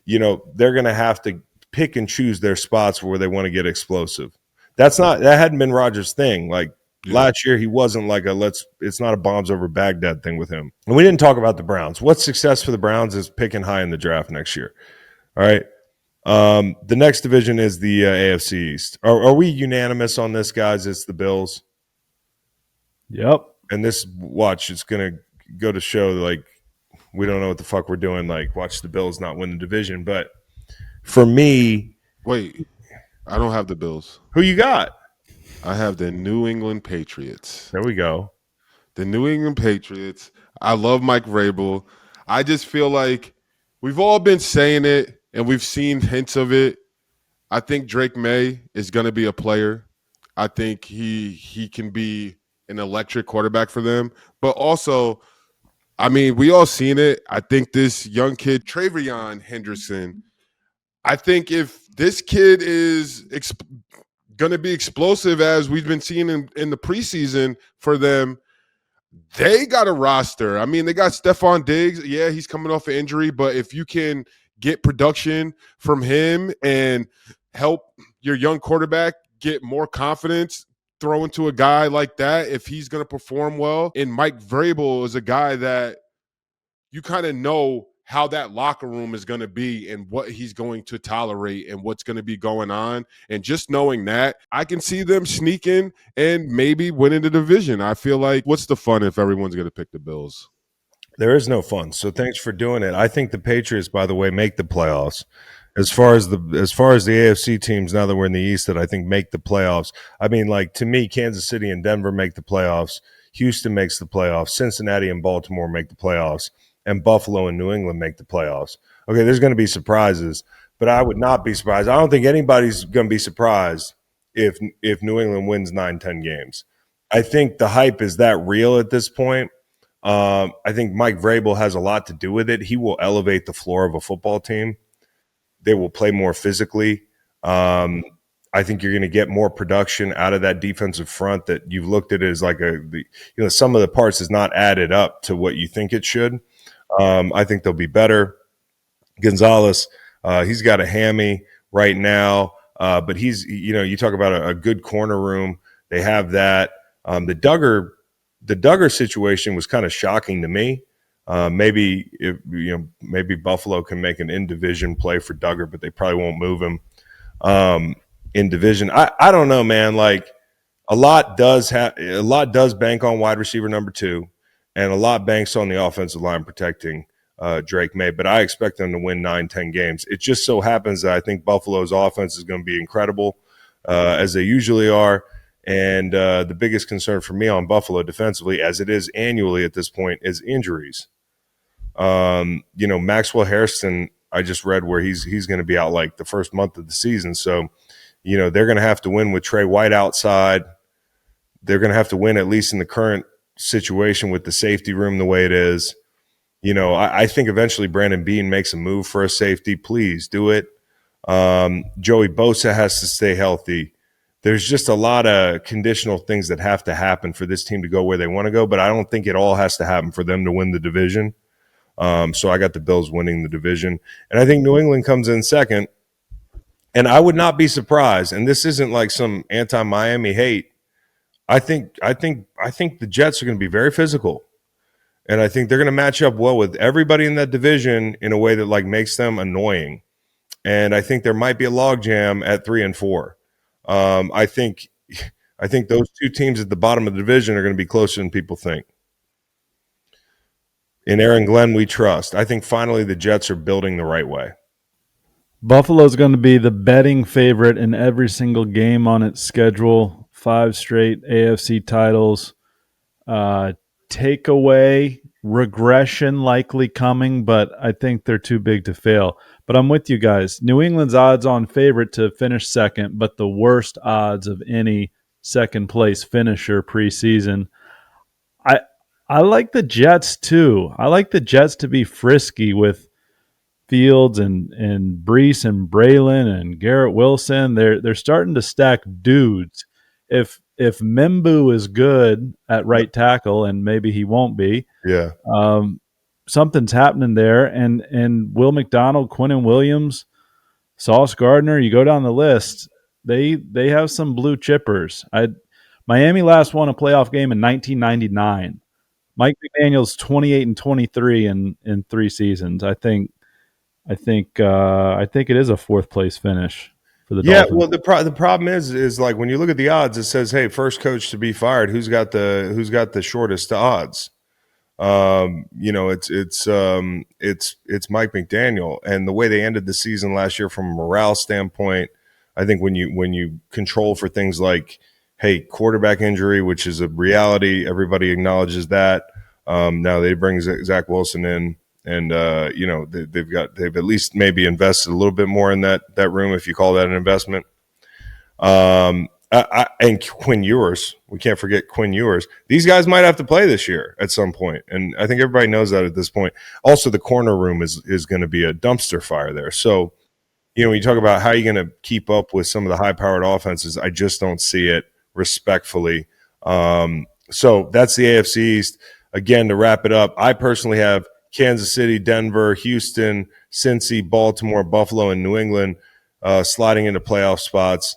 they're going to have to pick and choose their spots where they want to get explosive. That hadn't been Rodgers' thing. Like last year, he wasn't like it's not a bombs over Baghdad thing with him. And we didn't talk about the Browns. What's success for the Browns is picking high in the draft next year. All right. The next division is the AFC East. Are we unanimous on this, guys? It's the Bills. Yep. And this watch, it's going to go to show like we don't know what the fuck we're doing. Like watch the Bills not win the division. But for me, wait, I don't have the Bills. Who you got? I have the New England Patriots. There we go. The New England Patriots. I love Mike Vrabel. I just feel like we've all been saying it and we've seen hints of it. I think Drake May is going to be a player. I think he can be an electric quarterback for them. But also, I mean, we all seen it. I think this young kid, Travion Henderson, I think if this kid is going to be explosive as we've been seeing in the preseason for them, they got a roster. I mean, they got Stephon Diggs. Yeah, he's coming off an injury, but if you can get production from him and help your young quarterback get more confidence throwing to a guy like that, if he's going to perform well, and Mike Vrabel is a guy that you kind of know how that locker room is going to be and what he's going to tolerate and what's going to be going on. And just knowing that, I can see them sneaking and maybe winning the division. I feel like what's the fun if everyone's going to pick the Bills? There is no fun. So thanks for doing it. I think the Patriots, by the way, make the playoffs. As far as the AFC teams, now that we're in the East, that I think make the playoffs. I mean, like to me, Kansas City and Denver make the playoffs. Houston makes the playoffs. Cincinnati and Baltimore make the playoffs. And Buffalo and New England make the playoffs. Okay, there's going to be surprises, but I would not be surprised. I don't think anybody's going to be surprised if New England wins 9-10 games. I think the hype is that real at this point. I think Mike Vrabel has a lot to do with it. He will elevate the floor of a football team. They will play more physically. I think you're going to get more production out of that defensive front that you've looked at as like some of the parts is not added up to what you think it should. I think they'll be better. Gonzalez, he's got a hammy right now, but he's, you talk about a good corner room. They have that. The Duggar situation was kind of shocking to me. Maybe Buffalo can make an in-division play for Duggar, but they probably won't move him in division. I don't know, man. Like a lot does bank on wide receiver number 2. And a lot banks on the offensive line protecting Drake May. But I expect them to win 9-10 games. It just so happens that I think Buffalo's offense is going to be incredible, as they usually are. And the biggest concern for me on Buffalo defensively, as it is annually at this point, is injuries. Maxwell Harrison, I just read where he's going to be out like the first month of the season. So, they're going to have to win with Trey White outside. They're going to have to win at least in the current situation with the safety room the way it is. I think eventually Brandon Beane makes a move for a safety. Please do it. Joey Bosa has to stay healthy. There's just a lot of conditional things that have to happen for this team to go where they want to go, but I don't think it all has to happen for them to win the division. So I got the Bills winning the division. And I think New England comes in second. And I would not be surprised, and this isn't like some anti-Miami hate, I think the Jets are going to be very physical, and I think they're going to match up well with everybody in that division in a way that like makes them annoying. And I think there might be a logjam at 3 and 4. I think those two teams at the bottom of the division are going to be closer than people think. In Aaron Glenn, we trust. I think finally the Jets are building the right way. Buffalo's going to be the betting favorite in every single game on its schedule. 5 straight AFC titles. takeaway, regression likely coming, but I think they're too big to fail. But I'm with you guys. New England's odds-on favorite to finish second, but the worst odds of any second-place finisher preseason. I I like the Jets too. I like the Jets to be frisky with Fields and Brees and Braylon and Garrett Wilson. They're starting to stack dudes. If Membu is good at right tackle, and maybe he won't be, Yeah. something's happening there. And Will McDonald, Quinnen Williams, Sauce Gardner, you go down the list. They have some blue chippers. Miami last won a playoff game in 1999. Mike McDaniel's 28-23 in 3 seasons. I think it is a fourth place finish for the Yeah, Dolphins. well, the problem is like when you look at the odds, it says, "Hey, first coach to be fired. Who's got the shortest odds?" It's Mike McDaniel, and the way they ended the season last year from a morale standpoint, I think when you control for things like, hey, quarterback injury, which is a reality, everybody acknowledges that. Now they bring Zach Wilson in. And they've at least maybe invested a little bit more in that room, if you call that an investment. And Quinn Ewers, we can't forget Quinn Ewers. These guys might have to play this year at some point, and I think everybody knows that at this point. Also, the corner room is going to be a dumpster fire there. So, when you talk about how you're going to keep up with some of the high-powered offenses, I just don't see it respectfully. So that's the AFC East. Again, to wrap it up, I personally have Kansas City, Denver, Houston, Cincy, Baltimore, Buffalo, and New England sliding into playoff spots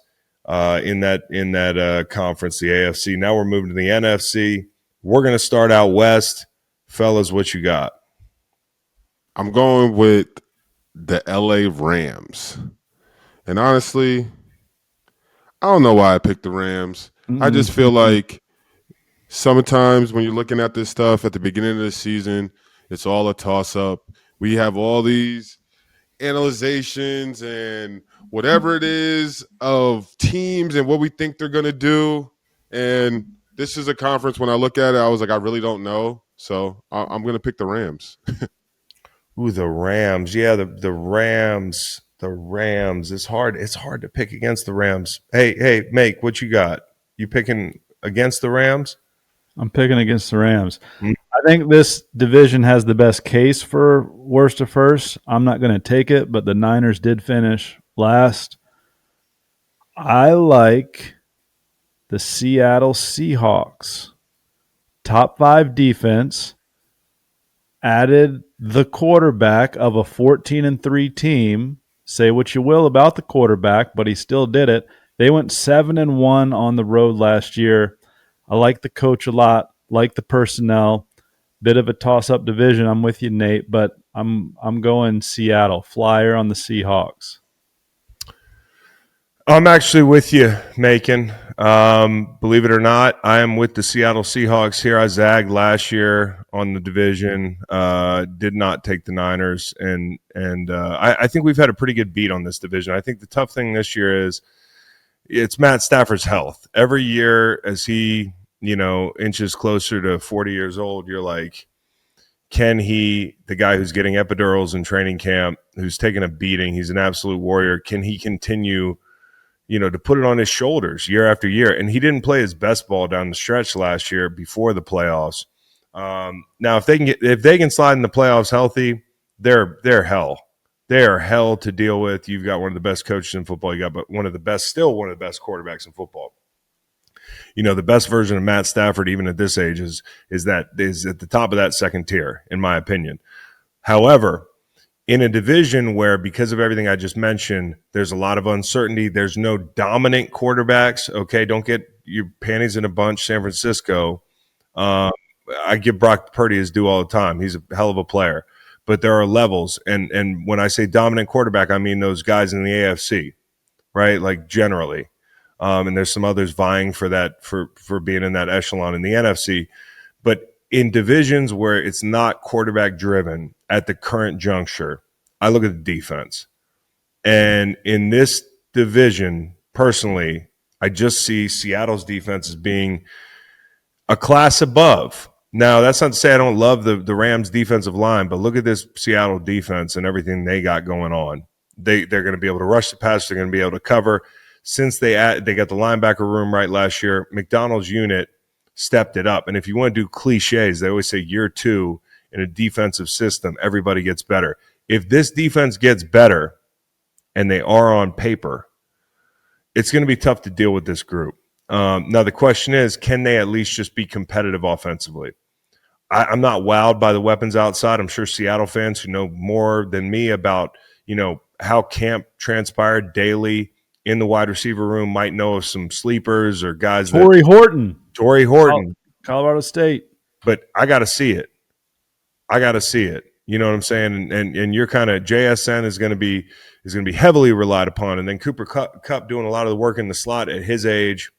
in that conference, the AFC. Now we're moving to the NFC. We're going to start out west. Fellas, what you got? I'm going with the LA Rams. And honestly, I don't know why I picked the Rams. I just feel like sometimes when you're looking at this stuff at the beginning of the season, it's all a toss-up. We have all these analyzations and whatever it is of teams and what we think they're going to do. And this is a conference, when I look at it, I was like, I really don't know. So I'm going to pick the Rams. Ooh, the Rams. Yeah, the Rams. The Rams. It's hard to pick against the Rams. Hey, Make, what you got? You picking against the Rams? I'm picking against the Rams. I think this division has the best case for worst to first. I'm not going to take it, but the Niners did finish last. I like the Seattle Seahawks. Top 5 defense, added the quarterback of a 14-3 team. Say what you will about the quarterback, but he still did it. They went 7-1 on the road last year. I like the coach a lot, like the personnel. Bit of a toss-up division. I'm with you, Nate, but I'm going Seattle. Flyer on the Seahawks. I'm actually with you, Macon. Believe it or not, I am with the Seattle Seahawks here. I zagged last year on the division. Did not take the Niners, and I think we've had a pretty good beat on this division. I think the tough thing this year is it's Matt Stafford's health. Every year as he inches closer to 40 years old, you're like, can he, the guy who's getting epidurals in training camp, who's taking a beating, he's an absolute warrior, can he continue to put it on his shoulders year after year? And he didn't play his best ball down the stretch last year before the playoffs. Now, if they can slide in the playoffs healthy, they're hell. They are hell to deal with. You've got one of the best coaches in football. You got one of the best quarterbacks in football. The best version of Matt Stafford, even at this age, is at the top of that second tier, in my opinion. However, in a division where, because of everything I just mentioned, there's a lot of uncertainty, there's no dominant quarterbacks. Okay, don't get your panties in a bunch, San Francisco. I give Brock Purdy his due all the time. He's a hell of a player. But there are levels. And when I say dominant quarterback, I mean those guys in the AFC, right? Like generally. And there's some others vying for that, for being in that echelon in the NFC. But in divisions where it's not quarterback driven at the current juncture, I look at the defense. And in this division, personally, I just see Seattle's defense as being a class above. Now, that's not to say I don't love the Rams defensive line, but look at this Seattle defense and everything they got going on. They're going to be able to rush the pass. They're going to be able to cover. Since they got the linebacker room right last year, McDonald's unit stepped it up. And if you want to do cliches, they always say year 2 in a defensive system, everybody gets better. If this defense gets better, and they are on paper, it's going to be tough to deal with this group. Now, the question is, can they at least just be competitive offensively? I'm not wowed by the weapons outside. I'm sure Seattle fans who know more than me about, how camp transpired daily in the wide receiver room might know of some sleepers or guys Torrey Horton, Colorado State. But I got to see it. You know what I'm saying? And you're kind of JSN is going to be heavily relied upon, and then Cooper Kupp doing a lot of the work in the slot at his age.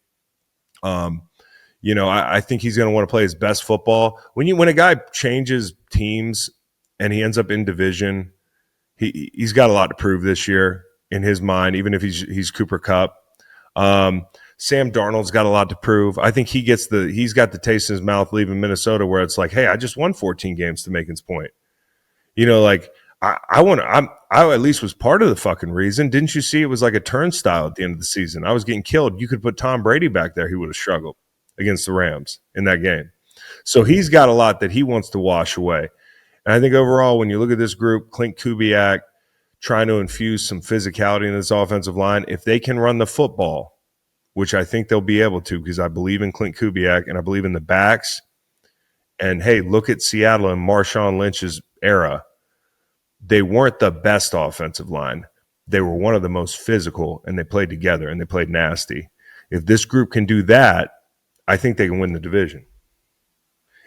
I think he's going to want to play his best football. When a guy changes teams and he ends up in division, he's got a lot to prove this year in his mind, even if he's Cooper Kupp. Sam Darnold's got a lot to prove. I think he's got the taste in his mouth leaving Minnesota where it's like, hey, I just won 14 games to Macon's point. I at least was part of the fucking reason. Didn't you see it was like a turnstile at the end of the season? I was getting killed. You could put Tom Brady back there. He would have struggled against the Rams in that game. So he's got a lot that he wants to wash away. And I think overall, when you look at this group, Clint Kubiak trying to infuse some physicality in this offensive line, if they can run the football, which I think they'll be able to because I believe in Clint Kubiak and I believe in the backs. And, hey, look at Seattle and Marshawn Lynch's era. They weren't the best offensive line. They were one of the most physical, and they played together, and they played nasty. If this group can do that, I think they can win the division.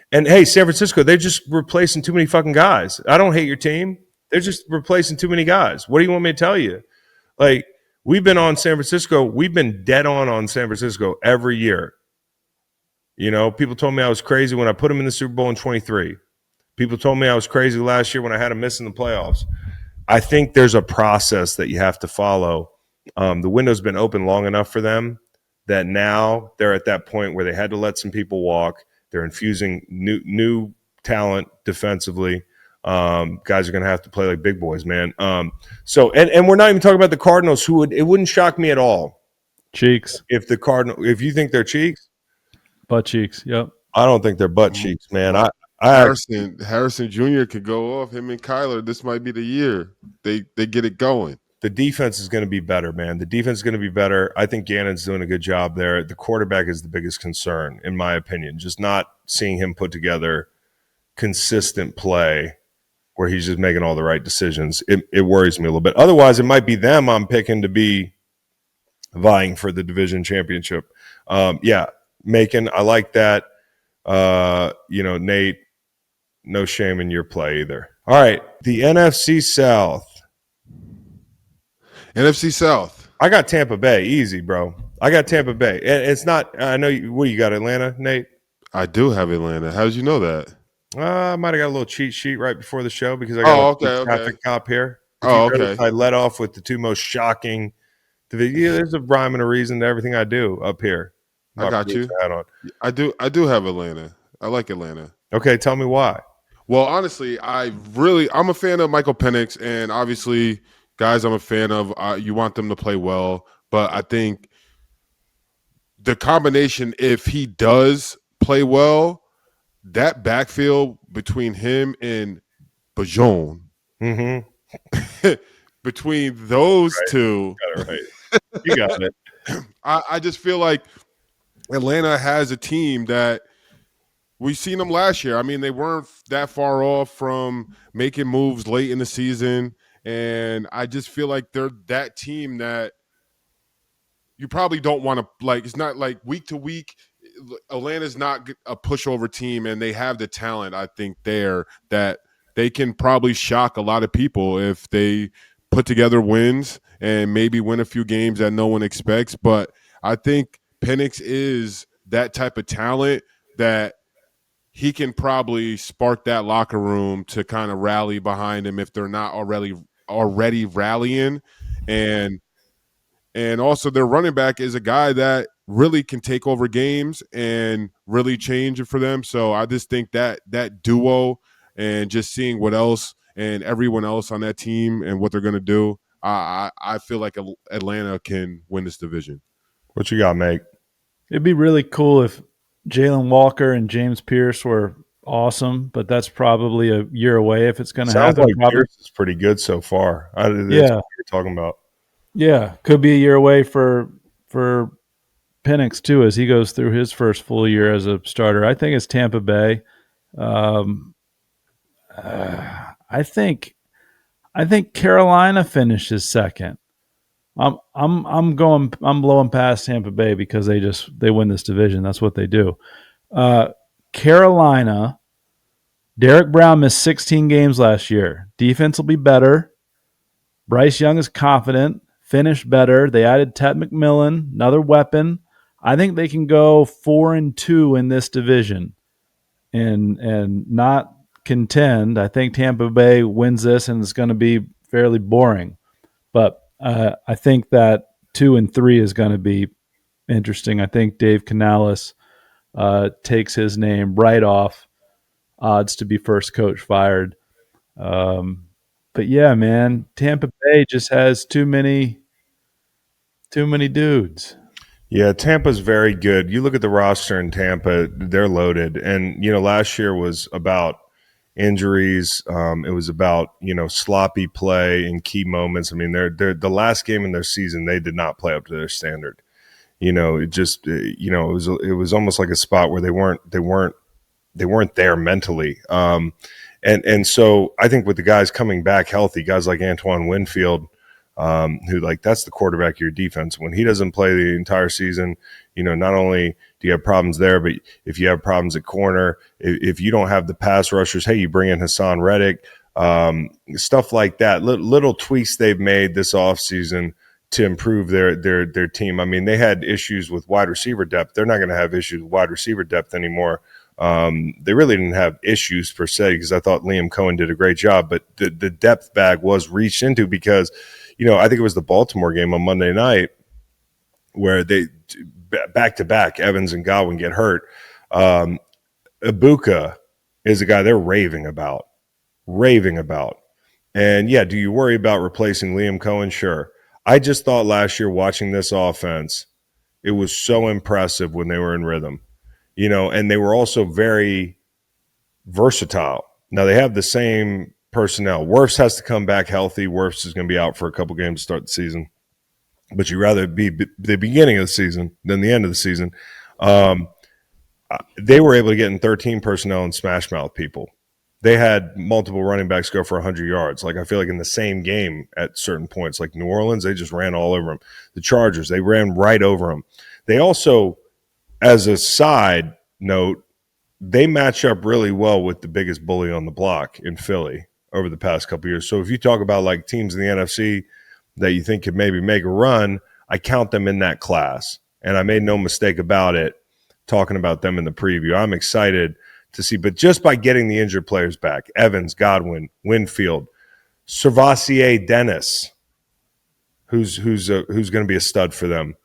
And, hey, San Francisco, they're just replacing too many fucking guys. I don't hate your team. They're just replacing too many guys. What do you want me to tell you? Like, we've been on San Francisco. We've been dead on San Francisco every year. People told me I was crazy when I put them in the Super Bowl in 23. People told me I was crazy last year when I had them missing the playoffs. I think there's a process that you have to follow. The window's been open long enough for them that now they're at that point where they had to let some people walk. They're infusing new talent defensively. Guys are going to have to play like big boys, man. So we're not even talking about the Cardinals, it wouldn't shock me at all. Cheeks. If you think they're cheeks. Butt cheeks, yep. I don't think they're butt cheeks, man. Harrison Jr. could go off. Him and Kyler, this might be the year they get it going. The defense is going to be better, man. The defense is going to be better. I think Gannon's doing a good job there. The quarterback is the biggest concern, in my opinion. Just not seeing him put together consistent play where he's just making all the right decisions. It worries me a little bit. Otherwise, it might be them I'm picking to be vying for the division championship. Macon, I like that. Nate, no shame in your play either. All right, the NFC South. I got Tampa Bay. Easy, bro. I got Tampa Bay. It's not – I know – what, you got Atlanta, Nate? I do have Atlanta. How did you know that? I might have got a little cheat sheet right before the show because I got a traffic cop here. Okay. I led off with the two most shocking – there's a rhyme and a reason to everything I do up here. I got you. I do have Atlanta. I like Atlanta. Okay, tell me why. Well, honestly, I'm a fan of Michael Penix, and obviously, guys I'm a fan of, you want them to play well, but I think the combination, if he does play well, that backfield between him and Bajon, between those two, you got it. I just feel like Atlanta has a team that we've seen them last year. I mean, they weren't that far off from making moves late in the season, and I just feel like they're that team that you probably don't want to, like, it's not like week to week. Atlanta's not a pushover team, and they have the talent, I think, there that they can probably shock a lot of people if they put together wins and maybe win a few games that no one expects. But I think Penix is that type of talent that he can probably spark that locker room to kind of rally behind him if they're not already rallying. And And also their running back is a guy that really can take over games and really change it for them. So I just think that duo and just seeing what else and everyone else on that team and what they're going to do, I feel like Atlanta can win this division. What you got, Mike? It'd be really cool if Jalen Walker and James Pierce were awesome, but that's probably a year away if it's going to Sounds happen. like Pierce is pretty good so far. That's Yeah. what you're talking about. Yeah, could be a year away for Penix too, as he goes through his first full year as a starter. I think it's Tampa Bay. I think Carolina finishes second. I'm blowing past Tampa Bay because they win this division. That's what they do. Carolina. Derek Brown missed 16 games last year. Defense will be better. Bryce Young is confident. Finished better. They added Ted McMillan, another weapon. I think they can go 4-2 in this division and not contend. I think Tampa Bay wins this, and it's going to be fairly boring. But I think that 2 and 3 is going to be interesting. I think Dave Canales takes his name right off odds to be first coach fired. But yeah, man, Tampa Bay just has too many dudes. Yeah, Tampa's very good. You look at the roster in Tampa; they're loaded. And last year was about injuries. It was about sloppy play in key moments. I mean, they're the last game in their season, they did not play up to their standard. It just it was almost like a spot where they weren't there mentally. And so I think with the guys coming back healthy, guys like Antoine Winfield, who that's the quarterback of your defense. When he doesn't play the entire season, not only do you have problems there, but if you have problems at corner, if you don't have the pass rushers, hey, you bring in Hassan Reddick, stuff like that. Little tweaks they've made this offseason to improve their team. I mean, they had issues with wide receiver depth. They're not going to have issues with wide receiver depth anymore. They really didn't have issues per se because I thought Liam Cohen did a great job, but the depth bag was reached into because, I think it was the Baltimore game on Monday night where they back to back Evans and Godwin get hurt. Ibuka is a guy they're raving about. And yeah, do you worry about replacing Liam Cohen? Sure. I just thought last year watching this offense, it was so impressive when they were in rhythm. And they were also very versatile. Now they have the same personnel. Wirfs has to come back healthy. Wirfs is going to be out for a couple games to start the season. But you'd rather be the beginning of the season than the end of the season. They were able to get in 13 personnel and smash mouth people. They had multiple running backs go for 100 yards. I feel like in the same game at certain points, like New Orleans, they just ran all over them. The Chargers, they ran right over them. They also, as a side note, they match up really well with the biggest bully on the block in Philly over the past couple of years. So if you talk about teams in the NFC that you think could maybe make a run, I count them in that class. And I made no mistake about it talking about them in the preview. I'm excited to see, but just by getting the injured players back, Evans, Godwin, Winfield, Servassier, Dennis, who's going to be a stud for them,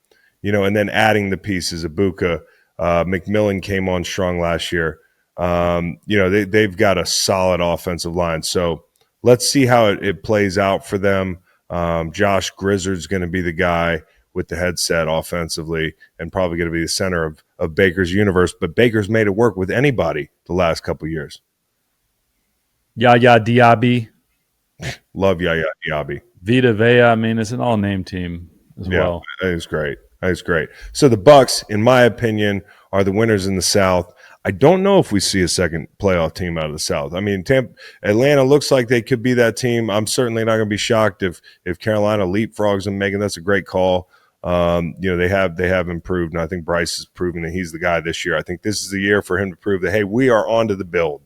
and then adding the pieces, Ibuka, McMillan came on strong last year. They've got a solid offensive line. So let's see how it plays out for them. Josh Grizzard's going to be the guy with the headset offensively and probably going to be the center of Baker's universe. But Baker's made it work with anybody the last couple of years. Yaya Diaby. Love Yaya Diaby. Vita Vea. I mean, it's an all-name team as well. That is great. So the Bucs, in my opinion, are the winners in the South. I don't know if we see a second playoff team out of the South. I mean, Atlanta looks like they could be that team. I'm certainly not going to be shocked if Carolina leapfrogs them. Megan, that's a great call. They have improved, and I think Bryce is proving that he's the guy this year. I think this is the year for him to prove that, hey, we are onto the build,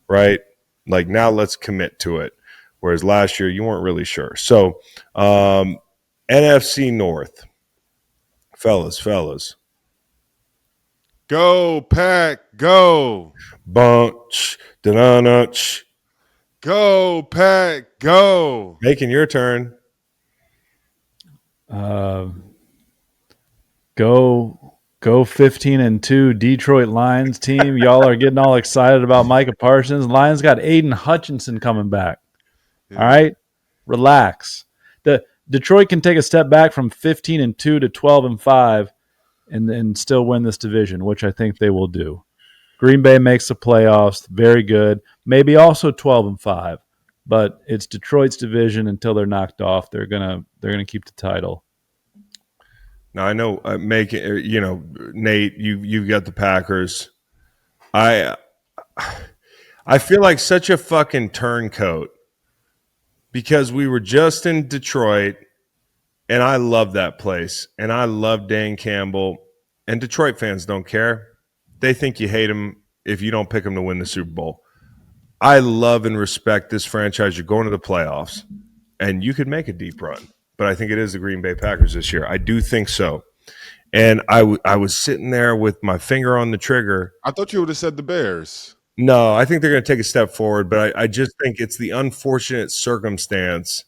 right? Now let's commit to it. Whereas last year you weren't really sure. So NFC North, fellas. Go, Pack, go. Bunch, da-na-na-ch. Go, Pack, go. Making your turn. Uh, go 15-2 Detroit Lions team. Y'all are getting all excited about Micah Parsons. Lions got Aiden Hutchinson coming back. Yeah. All right, relax. The Detroit can take a step back from 15-2 to 12-5 and still win this division, which I think they will do. Green Bay makes the playoffs, very good. Maybe also 12-5, but it's Detroit's division until they're knocked off. They're gonna keep the title. Now I know, Nate, you've got the Packers. I feel like such a fucking turncoat because we were just in Detroit, and I love that place, and I love Dan Campbell, and Detroit fans don't care. They think you hate him if you don't pick him to win the Super Bowl. I love and respect this franchise. You're going to the playoffs, and you could make a deep run. But I think it is the Green Bay Packers this year. I do think so. And I was sitting there with my finger on the trigger. I thought you would have said the Bears. No, I think they're going to take a step forward. But I just think it's the unfortunate circumstance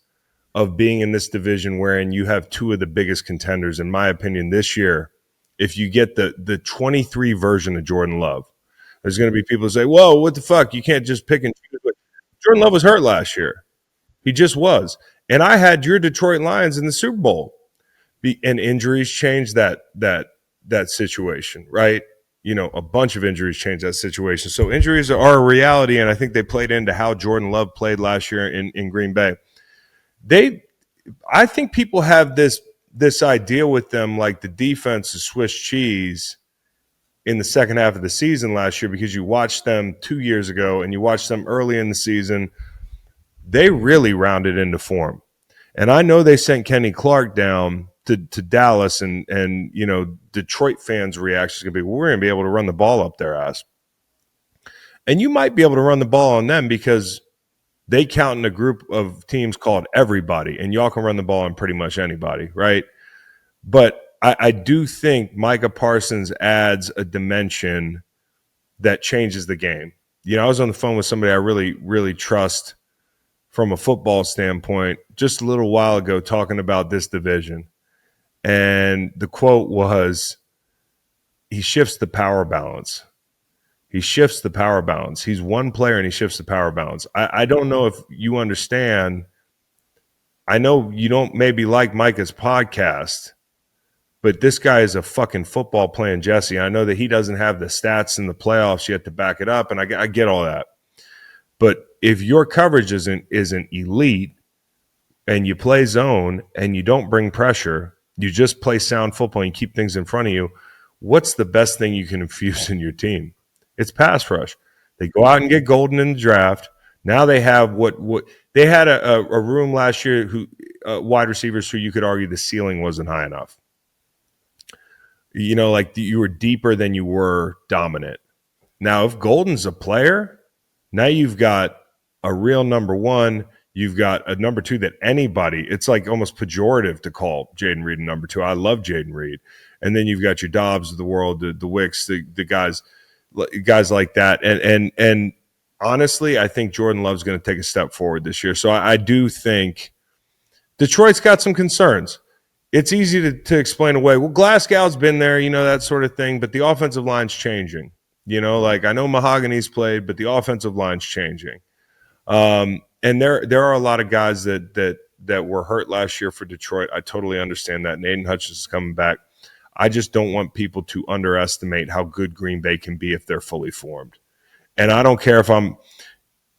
of being in this division wherein you have two of the biggest contenders, in my opinion, this year. If you get the 23 version of Jordan Love, there's going to be people who say, whoa, what the fuck? You can't just pick and choose. Jordan Love was hurt last year. He just was. And I had your Detroit Lions in the Super Bowl. And injuries changed that situation, right? A bunch of injuries changed that situation. So injuries are a reality, and I think they played into how Jordan Love played last year in Green Bay. I think people have this idea with them like the defense is Swiss cheese in the second half of the season last year because you watched them 2 years ago and you watched them early in the season. They really rounded into form. And I know they sent Kenny Clark down to Dallas, and Detroit fans' reaction is going to be, well, we're going to be able to run the ball up their ass. And you might be able to run the ball on them because they count in a group of teams called everybody, and y'all can run the ball on pretty much anybody, right? But I do think Micah Parsons adds a dimension that changes the game. I was on the phone with somebody I really, really trust from a football standpoint just a little while ago talking about this division. And the quote was, he shifts the power balance. He shifts the power balance. He's one player and he shifts the power balance. I don't know if you understand. I know you don't maybe like Micah's podcast, but this guy is a fucking football playing Jesse. I know that he doesn't have the stats in the playoffs yet to back it up, and I get all that. But if your coverage isn't elite and you play zone and you don't bring pressure, you just play sound football and you keep things in front of you, what's the best thing you can infuse in your team? It's pass rush. They go out and get Golden in the draft. Now they have what they had a room last year who wide receivers who you could argue the ceiling wasn't high enough. Like you were deeper than you were dominant. Now, if Golden's a player, now you've got a real number one. You've got a number two that anybody, it's like almost pejorative to call Jaden Reed a number two. I love Jaden Reed. And then you've got your Dobbs of the world, the Wicks, the guys like that. And honestly, I think Jordan Love's going to take a step forward this year. So I do think Detroit's got some concerns. It's easy to explain away. Well, Glasgow's been there, that sort of thing, but the offensive line's changing. Like I know Mahogany's played, but the offensive line's changing. And there are a lot of guys that were hurt last year for Detroit. I totally understand that. And Aiden Hutchinson is coming back. I just don't want people to underestimate how good Green Bay can be if they're fully formed. And I don't care if I'm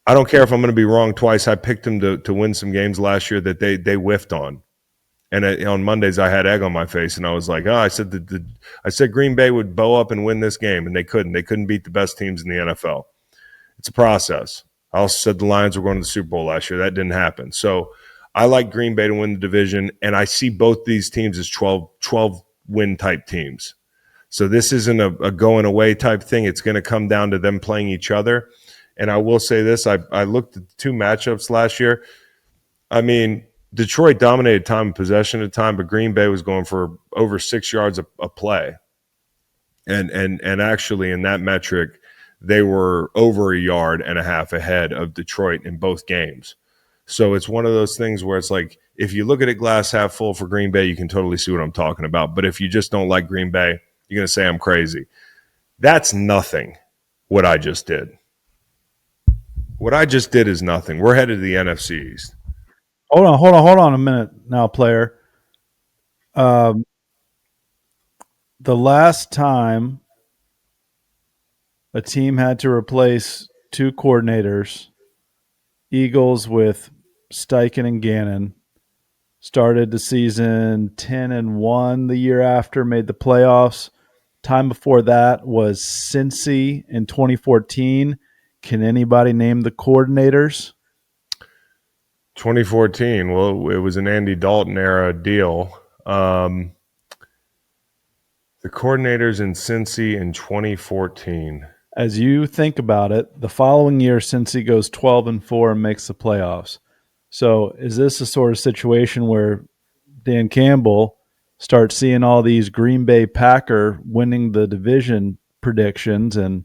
going to be wrong twice. I picked them to win some games last year that they whiffed on. And on Mondays, I had egg on my face, and I was like, I said Green Bay would bow up and win this game, and they couldn't. They couldn't beat the best teams in the NFL. It's a process. I also said the Lions were going to the Super Bowl last year. That didn't happen. So I like Green Bay to win the division, and I see both these teams as 12-win type teams. So this isn't a going away type thing. It's going to come down to them playing each other. And I will say this. I looked at the two matchups last year. I mean, Detroit dominated time and possession at the time, but Green Bay was going for over 6 yards a play. And actually in that metric, they were over a yard and a half ahead of Detroit in both games. So it's one of those things where it's like, if you look at it glass half full for Green Bay, you can totally see what I'm talking about. But if you just don't like Green Bay, you're going to say I'm crazy. That's nothing, what I just did. What I just did is nothing. We're headed to the NFC East. Hold on a minute now, player. The last time a team had to replace two coordinators, Eagles with Steichen and Gannon, started the season 10-1 the year after, made the playoffs. Time before that was Cincy in 2014. Can anybody name the coordinators? 2014. Well, it was an Andy Dalton era deal. The coordinators in Cincy in 2014. As you think about it, the following year, Cincy goes 12-4 and makes the playoffs. So is this a sort of situation where Dan Campbell starts seeing all these Green Bay Packer winning the division predictions and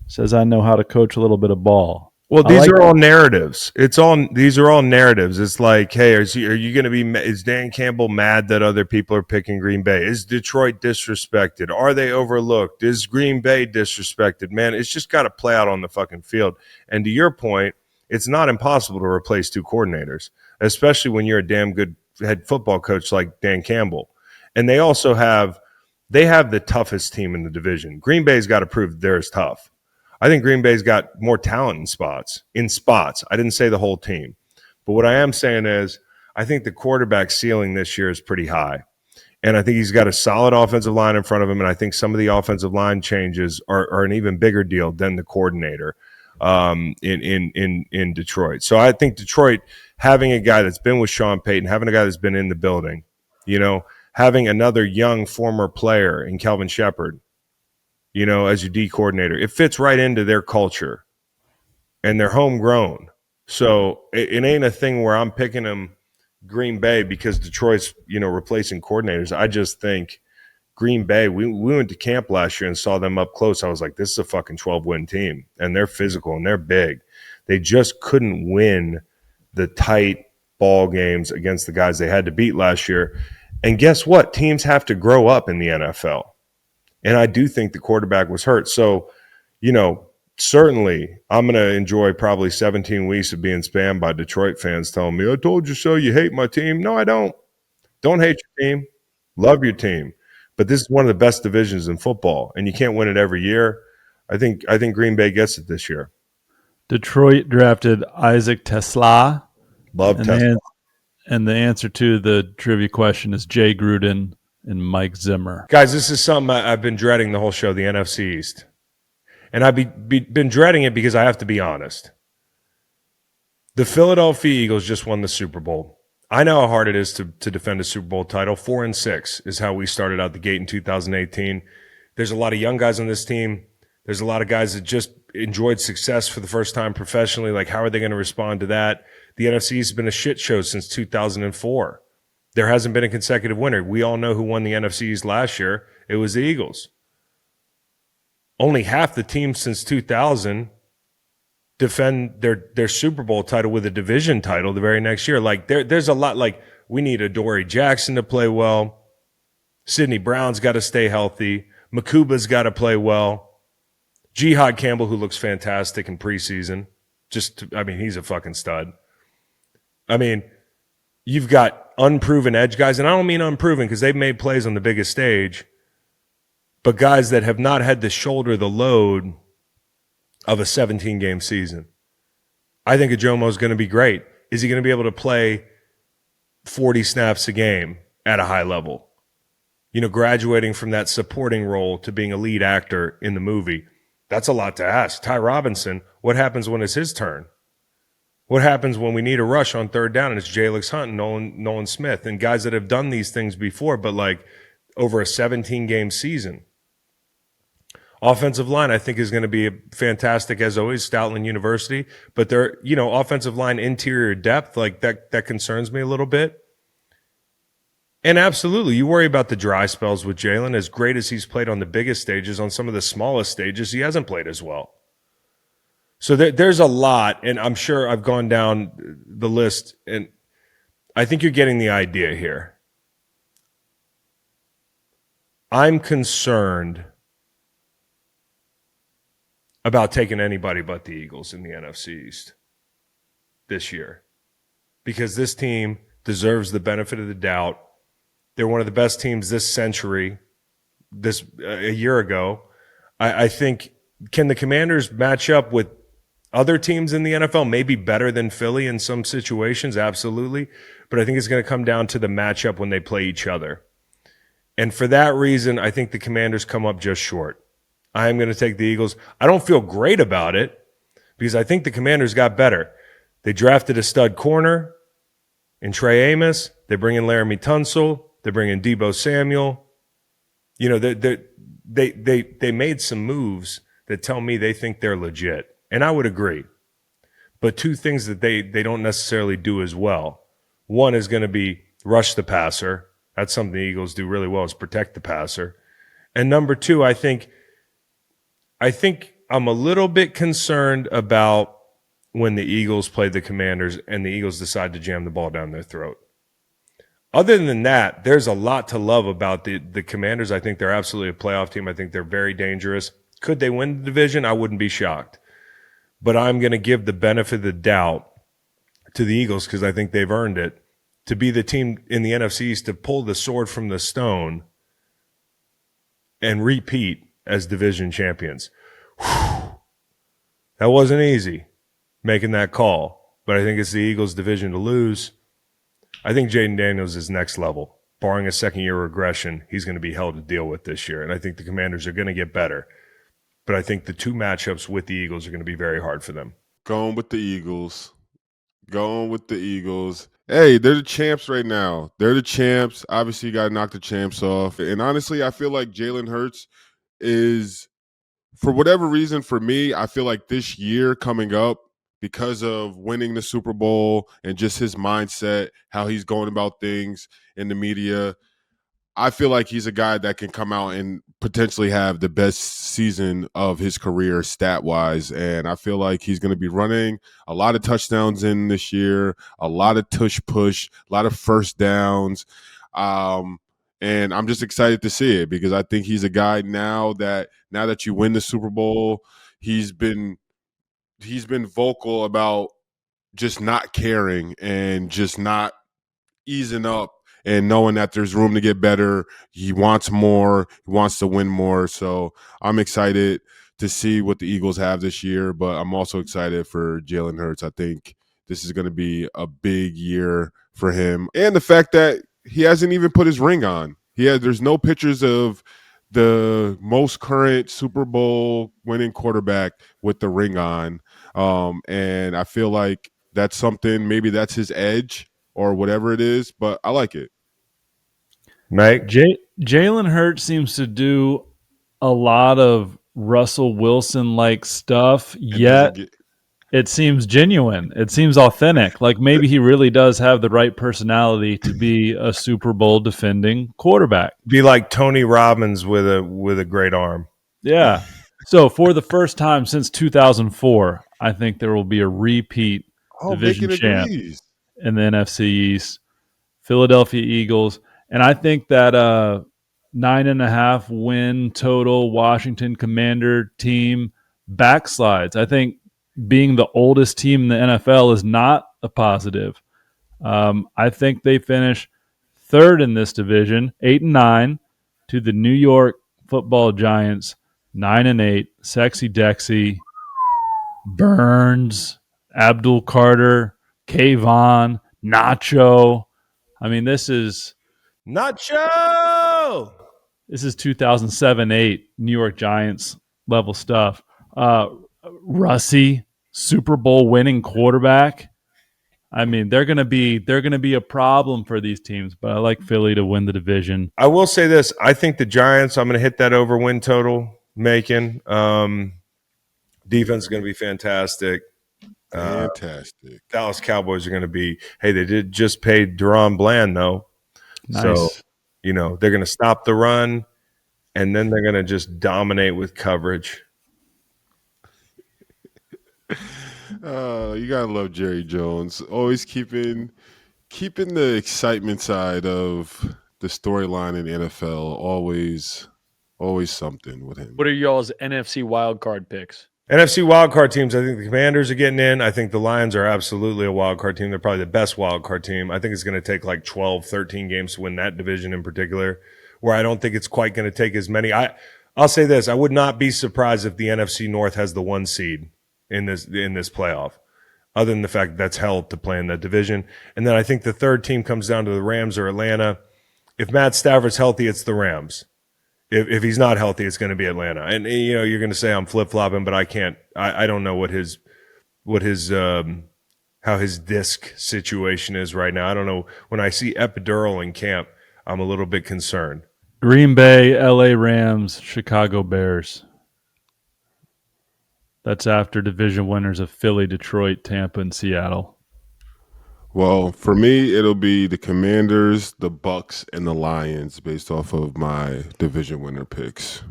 says, I know how to coach a little bit of ball? Well, these are all narratives. These are all narratives. It's like, hey, are you going to be? Is Dan Campbell mad that other people are picking Green Bay? Is Detroit disrespected? Are they overlooked? Is Green Bay disrespected? Man, it's just got to play out on the fucking field. And to your point, it's not impossible to replace two coordinators, especially when you're a damn good head football coach like Dan Campbell. And they also have the toughest team in the division. Green Bay's got to prove they're as tough. I think Green Bay's got more talent in spots. I didn't say the whole team. But what I am saying is I think the quarterback ceiling this year is pretty high. And I think he's got a solid offensive line in front of him. And I think some of the offensive line changes are an even bigger deal than the coordinator in Detroit. So I think Detroit, having a guy that's been with Sean Payton, having a guy that's been in the building, having another young former player in Calvin Shepard, as your D coordinator, it fits right into their culture, and they're homegrown. So it ain't a thing where I'm picking them Green Bay because Detroit's, replacing coordinators. I just think Green Bay, we went to camp last year and saw them up close. I was like, this is a fucking 12-win team, and they're physical and they're big. They just couldn't win the tight ball games against the guys they had to beat last year. And guess what? Teams have to grow up in the NFL. And I do think the quarterback was hurt. So, certainly I'm going to enjoy probably 17 weeks of being spammed by Detroit fans telling me, I told you so, you hate my team. No, I don't. Don't hate your team. Love your team. But this is one of the best divisions in football, and you can't win it every year. I think Green Bay gets it this year. Detroit drafted Isaac Tesla. Love Tesla. And the answer to the trivia question is Jay Gruden and Mike Zimmer. Guys, this is something I've been dreading the whole show, the NFC East. And I've been dreading it because I have to be honest. The Philadelphia Eagles just won the Super Bowl. I know how hard it is to defend a Super Bowl title. 4-6 is how we started out the gate in 2018. There's a lot of young guys on this team. There's a lot of guys that just enjoyed success for the first time professionally. Like, how are they going to respond to that? The NFC East has been a shit show since 2004. There hasn't been a consecutive winner. We all know who won the NFC East last year. It was the Eagles. Only half the teams since 2000 defend their Super Bowl title with a division title the very next year. Like, there's a lot. Like, we need Adoree Jackson to play well. Sidney Brown's got to stay healthy. Makuba's got to play well. Jihad Campbell, who looks fantastic in preseason. He's a fucking stud. You've got unproven edge guys, and I don't mean unproven because they've made plays on the biggest stage, but guys that have not had to shoulder the load of a 17-game season. I think Ajomo's going to be great. Is he going to be able to play 40 snaps a game at a high level? Graduating from that supporting role to being a lead actor in the movie. That's a lot to ask. Ty Robinson, what happens when it's his turn? What happens when we need a rush on third down and it's Jalix Hunt and Nolan Smith and guys that have done these things before, but like over a 17-game season? Offensive line, I think, is going to be fantastic as always, Stoutland University. But their, offensive line interior depth, like that concerns me a little bit. And absolutely, you worry about the dry spells with Jalen. As great as he's played on the biggest stages, on some of the smallest stages, he hasn't played as well. So there's a lot, and I'm sure I've gone down the list, and I think you're getting the idea here. I'm concerned about taking anybody but the Eagles in the NFC East this year because this team deserves the benefit of the doubt. They're one of the best teams this century, a year ago. I think, can the Commanders match up with other teams in the NFL? Maybe better than Philly in some situations, absolutely. But I think it's going to come down to the matchup when they play each other. And for that reason, I think the Commanders come up just short. I am going to take the Eagles. I don't feel great about it because I think the Commanders got better. They drafted a stud corner in Trey Amos. They bring in Laramie Tunsil. They bring in Deebo Samuel. You know, they made some moves that tell me they think they're legit. And I would agree. But two things that they don't necessarily do as well. One is going to be rush the passer. That's something the Eagles do really well, is protect the passer. And number two, I think I'm a little bit concerned about when the Eagles play the Commanders and the Eagles decide to jam the ball down their throat. Other than that, there's a lot to love about the Commanders. I think they're absolutely a playoff team. I think they're very dangerous. Could they win the division? I wouldn't be shocked. But I'm going to give the benefit of the doubt to the Eagles because I think they've earned it to be the team in the NFC East to pull the sword from the stone and repeat as division champions. Whew. That wasn't easy, making that call. But I think it's the Eagles' division to lose. I think Jaden Daniels is next level. Barring a second-year regression, he's going to be hell to deal with this year. And I think the Commanders are going to get better. But I think the two matchups with the Eagles are going to be very hard for them. Going with the Eagles. Hey, they're the champs right now. They're the champs. Obviously, you got to knock the champs off. And honestly, I feel like Jalen Hurts is, for whatever reason, for me, I feel like this year coming up, because of winning the Super Bowl and just his mindset, how he's going about things in the media, I feel like he's a guy that can come out and potentially have the best season of his career stat-wise. And I feel like he's going to be running a lot of touchdowns in this year, a lot of tush-push, a lot of first downs. And I'm just excited to see it because I think he's a guy now that you win the Super Bowl, he's been vocal about just not caring and just not easing up and knowing that there's room to get better. He wants more. He wants to win more. So I'm excited to see what the Eagles have this year, but I'm also excited for Jalen Hurts. I think this is going to be a big year for him. And the fact that he hasn't even put his ring on. There's no pictures of the most current Super Bowl winning quarterback with the ring on. And I feel like that's something, maybe that's his edge or whatever it is, but I like it. Mike? Jalen Hurts seems to do a lot of Russell Wilson-like stuff, yet it seems genuine. It seems authentic. Like maybe he really does have the right personality to be a Super Bowl defending quarterback. Be like Tony Robbins with a great arm. Yeah. So for the first time since 2004, I think there will be a repeat division champ in the NFC East, Philadelphia Eagles. And I think that 9.5 win total Washington Commander team backslides. I think being the oldest team in the NFL is not a positive. I think they finish third in this division, 8-9, to the New York Football Giants, 9-8. Sexy Dexy, Burns, Abdul Carter, Kayvon, Nacho. I mean, this is Nacho. This is 2007-8 New York Giants level stuff. Russie, Super Bowl winning quarterback. I mean, they're gonna be a problem for these teams, but I like Philly to win the division. I will say this: I think the Giants. I'm going to hit that over win total. Macon defense is going to be fantastic. Fantastic. Dallas Cowboys are going to be. Hey, they did just pay Deron Bland though, Nice. So they're going to stop the run, and then they're going to just dominate with coverage. You gotta love Jerry Jones. Always keeping the excitement side of the storyline in the NFL. Always something with him. What are y'all's NFC wildcard picks? NFC wildcard teams, I think the Commanders are getting in. I think the Lions are absolutely a wildcard team. They're probably the best wildcard team. I think it's going to take like 12, 13 games to win that division in particular, where I don't think it's quite going to take as many. I'll say this. I would not be surprised if the NFC North has the 1 seed in this playoff, other than the fact that that's held to play in that division. And then I think the third team comes down to the Rams or Atlanta. If Matt Stafford's healthy, it's the Rams. If he's not healthy, it's going to be Atlanta. And you're going to say I'm flip flopping, but I can't. I don't know how his disc situation is right now. I don't know. When I see epidural in camp, I'm a little bit concerned. Green Bay, LA Rams, Chicago Bears. That's after division winners of Philly, Detroit, Tampa, and Seattle. Well, for me, it'll be the Commanders, the Bucks, and the Lions based off of my division winner picks.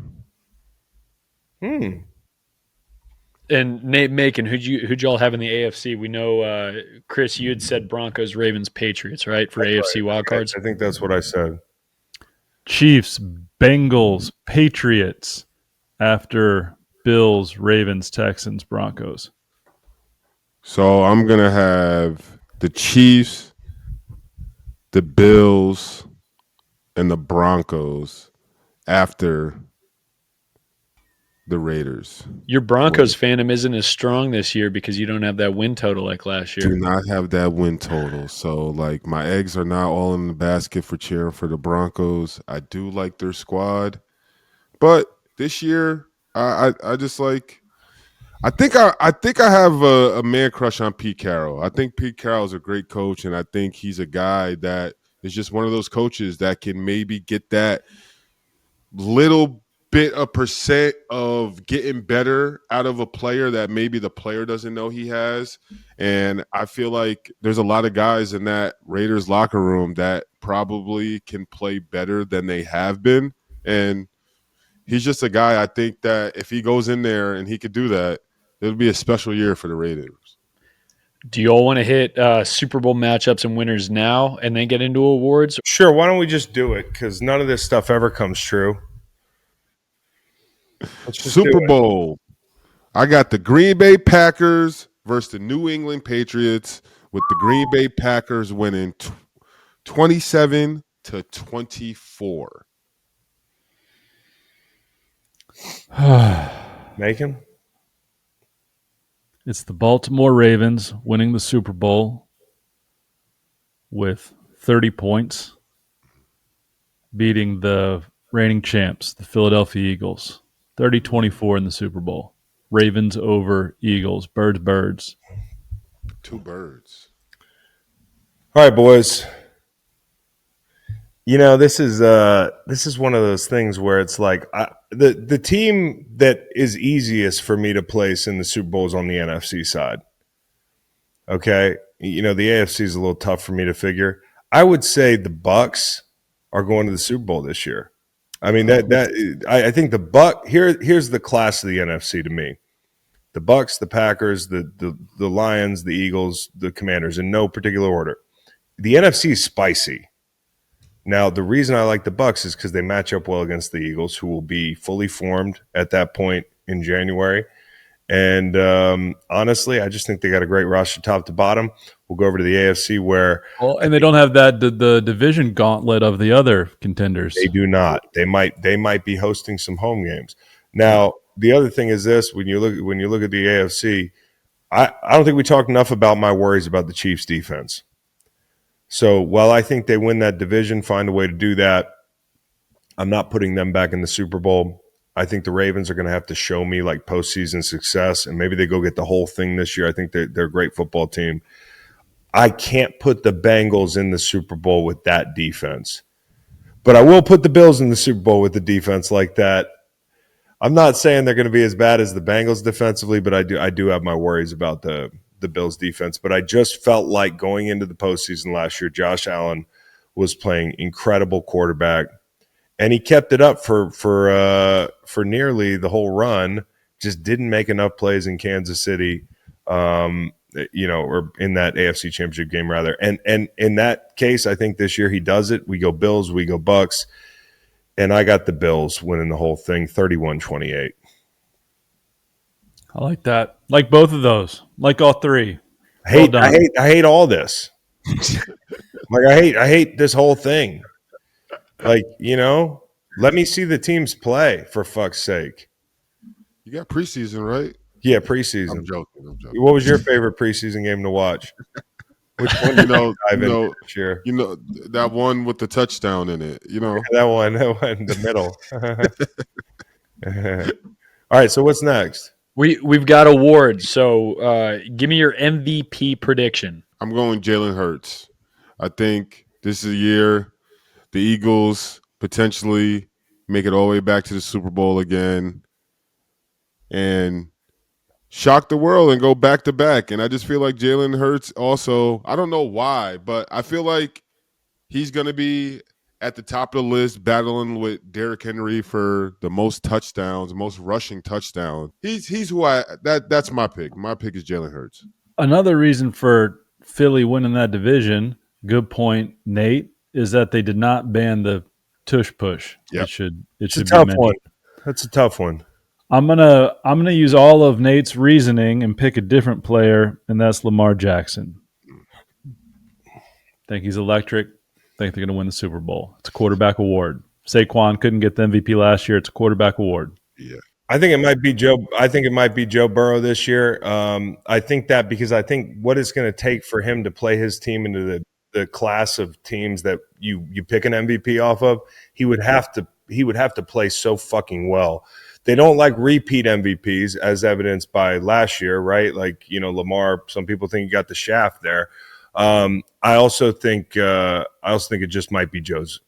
And Nate, Macon, who'd y'all have in the AFC? We know, Chris, you had said Broncos, Ravens, Patriots, right, for AFC wildcards? I think that's what I said. Chiefs, Bengals, Patriots after Bills, Ravens, Texans, Broncos. So I'm going to have the Chiefs, the Bills, and the Broncos after the Raiders. Your Broncos fandom isn't as strong this year because you don't have that win total like last year. Do not have that win total. So, like, my eggs are not all in the basket for cheering for the Broncos. I do like their squad. But this year, I just like – I think I have a man crush on Pete Carroll. I think Pete Carroll is a great coach, and I think he's a guy that is just one of those coaches that can maybe get that little bit of percent of getting better out of a player that maybe the player doesn't know he has. And I feel like there's a lot of guys in that Raiders locker room that probably can play better than they have been. And he's just a guy, I think, that if he goes in there and he could do that, it'll be a special year for the Raiders. Do you all want to hit Super Bowl matchups and winners now and then get into awards? Sure, why don't we just do it? Because none of this stuff ever comes true. Super Bowl. I got the Green Bay Packers versus the New England Patriots, with the Green Bay Packers winning 27-24. Macon? It's the Baltimore Ravens winning the Super Bowl with 30 points, beating the reigning champs, the Philadelphia Eagles, 30-24 in the Super Bowl. Ravens over Eagles. Birds. Two birds. All right, boys. This is one of those things where it's like the team that is easiest for me to place in the Super Bowl is on the NFC side. Okay, the AFC is a little tough for me to figure. I would say the Bucks are going to the Super Bowl this year. I mean I think the here's the class of the NFC to me. The Bucks, the Packers, the Lions, the Eagles, the Commanders, in no particular order. The NFC is spicy. Now, the reason I like the Bucks is because they match up well against the Eagles, who will be fully formed at that point in January. And honestly, I just think they got a great roster top to bottom. We'll go over to the AFC where – Well, and they don't have the division gauntlet of the other contenders. They do not. They might be hosting some home games. Now, the other thing is this: when you look at the AFC, I don't think we talked enough about my worries about the Chiefs' defense. So while I think they win that division, find a way to do that, I'm not putting them back in the Super Bowl. I think the Ravens are going to have to show me like postseason success, and maybe they go get the whole thing this year. I think they're a great football team. I can't put the Bengals in the Super Bowl with that defense, but I will put the Bills in the Super Bowl with the defense like that. I'm not saying they're going to be as bad as the Bengals defensively, but I do have my worries about the Bills defense. But I just felt like going into the postseason last year, Josh Allen was playing incredible quarterback, and he kept it up for nearly the whole run. Just didn't make enough plays in Kansas City or in that AFC Championship game rather. And in that case, I think this year he does it. We go Bills, we go Bucks, and I got the Bills winning the whole thing, 31-28. I like that. Like both of those. Like all three. I hate all this. Like I hate this whole thing. Like, let me see the teams play for fuck's sake. You got preseason, right? Yeah, preseason. I'm joking. What was your favorite preseason game to watch? Which one did you dive into this year? That one with the touchdown in it. That one in the middle. All right, so what's next? We've got awards. So give me your MVP prediction. I'm going Jalen Hurts. I think this is a year the Eagles potentially make it all the way back to the Super Bowl again and shock the world and go back to back. And I just feel like Jalen Hurts also, I don't know why, but I feel like he's going to be at the top of the list battling with Derrick Henry for the most touchdowns, most rushing touchdowns. He's who that's my pick. My pick is Jalen Hurts. Another reason for Philly winning that division, good point, Nate, is that they did not ban the tush push. Yep. It should It's be a tough mentioned. one. That's a tough one. I'm gonna use all of Nate's reasoning and pick a different player, and that's Lamar Jackson. Think he's electric. Think they're gonna win the Super Bowl. It's a quarterback award. Saquon couldn't get the MVP last year. It's a quarterback award. Yeah. I think it might be Joe. I think it might be Joe Burrow this year. I think that because I think what it's going to take for him to play his team into the class of teams that you pick an MVP off of, he would have to play so fucking well. They don't like repeat MVPs, as evidenced by last year, right? Like Lamar. Some people think he got the shaft there. I also think it just might be Joe's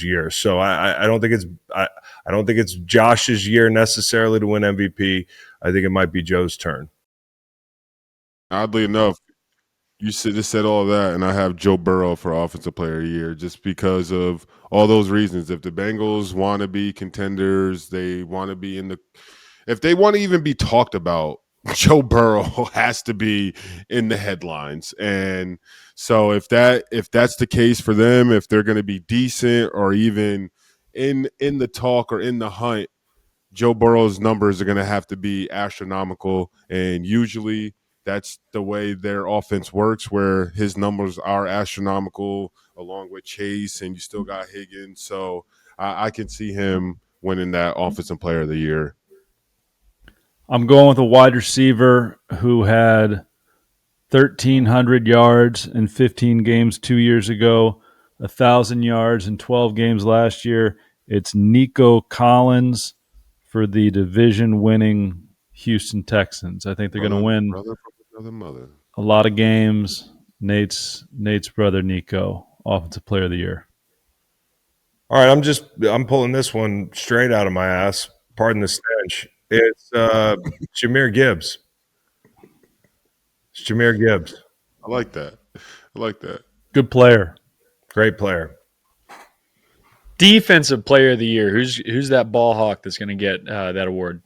year. So I don't think it's Josh's year necessarily to win MVP. I think it might be Joe's turn. Oddly enough, you just said all that, and I have Joe Burrow for Offensive Player of the Year just because of all those reasons. If the Bengals want to be contenders, they want to be if they want to even be talked about, Joe Burrow has to be in the headlines. And so if that's the case for them, if they're going to be decent or even in the talk or in the hunt, Joe Burrow's numbers are going to have to be astronomical. And usually that's the way their offense works, where his numbers are astronomical along with Chase, and you still got Higgins. So I can see him winning that Offensive Player of the Year. I'm going with a wide receiver who had 1,300 yards in 15 games 2 years ago, 1,000 yards in 12 games last year. It's Nico Collins for the division-winning Houston Texans. I think they're going to win a lot of games. Nate's brother Nico, Offensive Player of the Year. All right, I'm pulling this one straight out of my ass. Pardon the stench. It's Jahmyr Gibbs. It's Jahmyr Gibbs. I like that. Good player. Great player. Defensive Player of the Year. Who's that ball hawk that's going to get that award?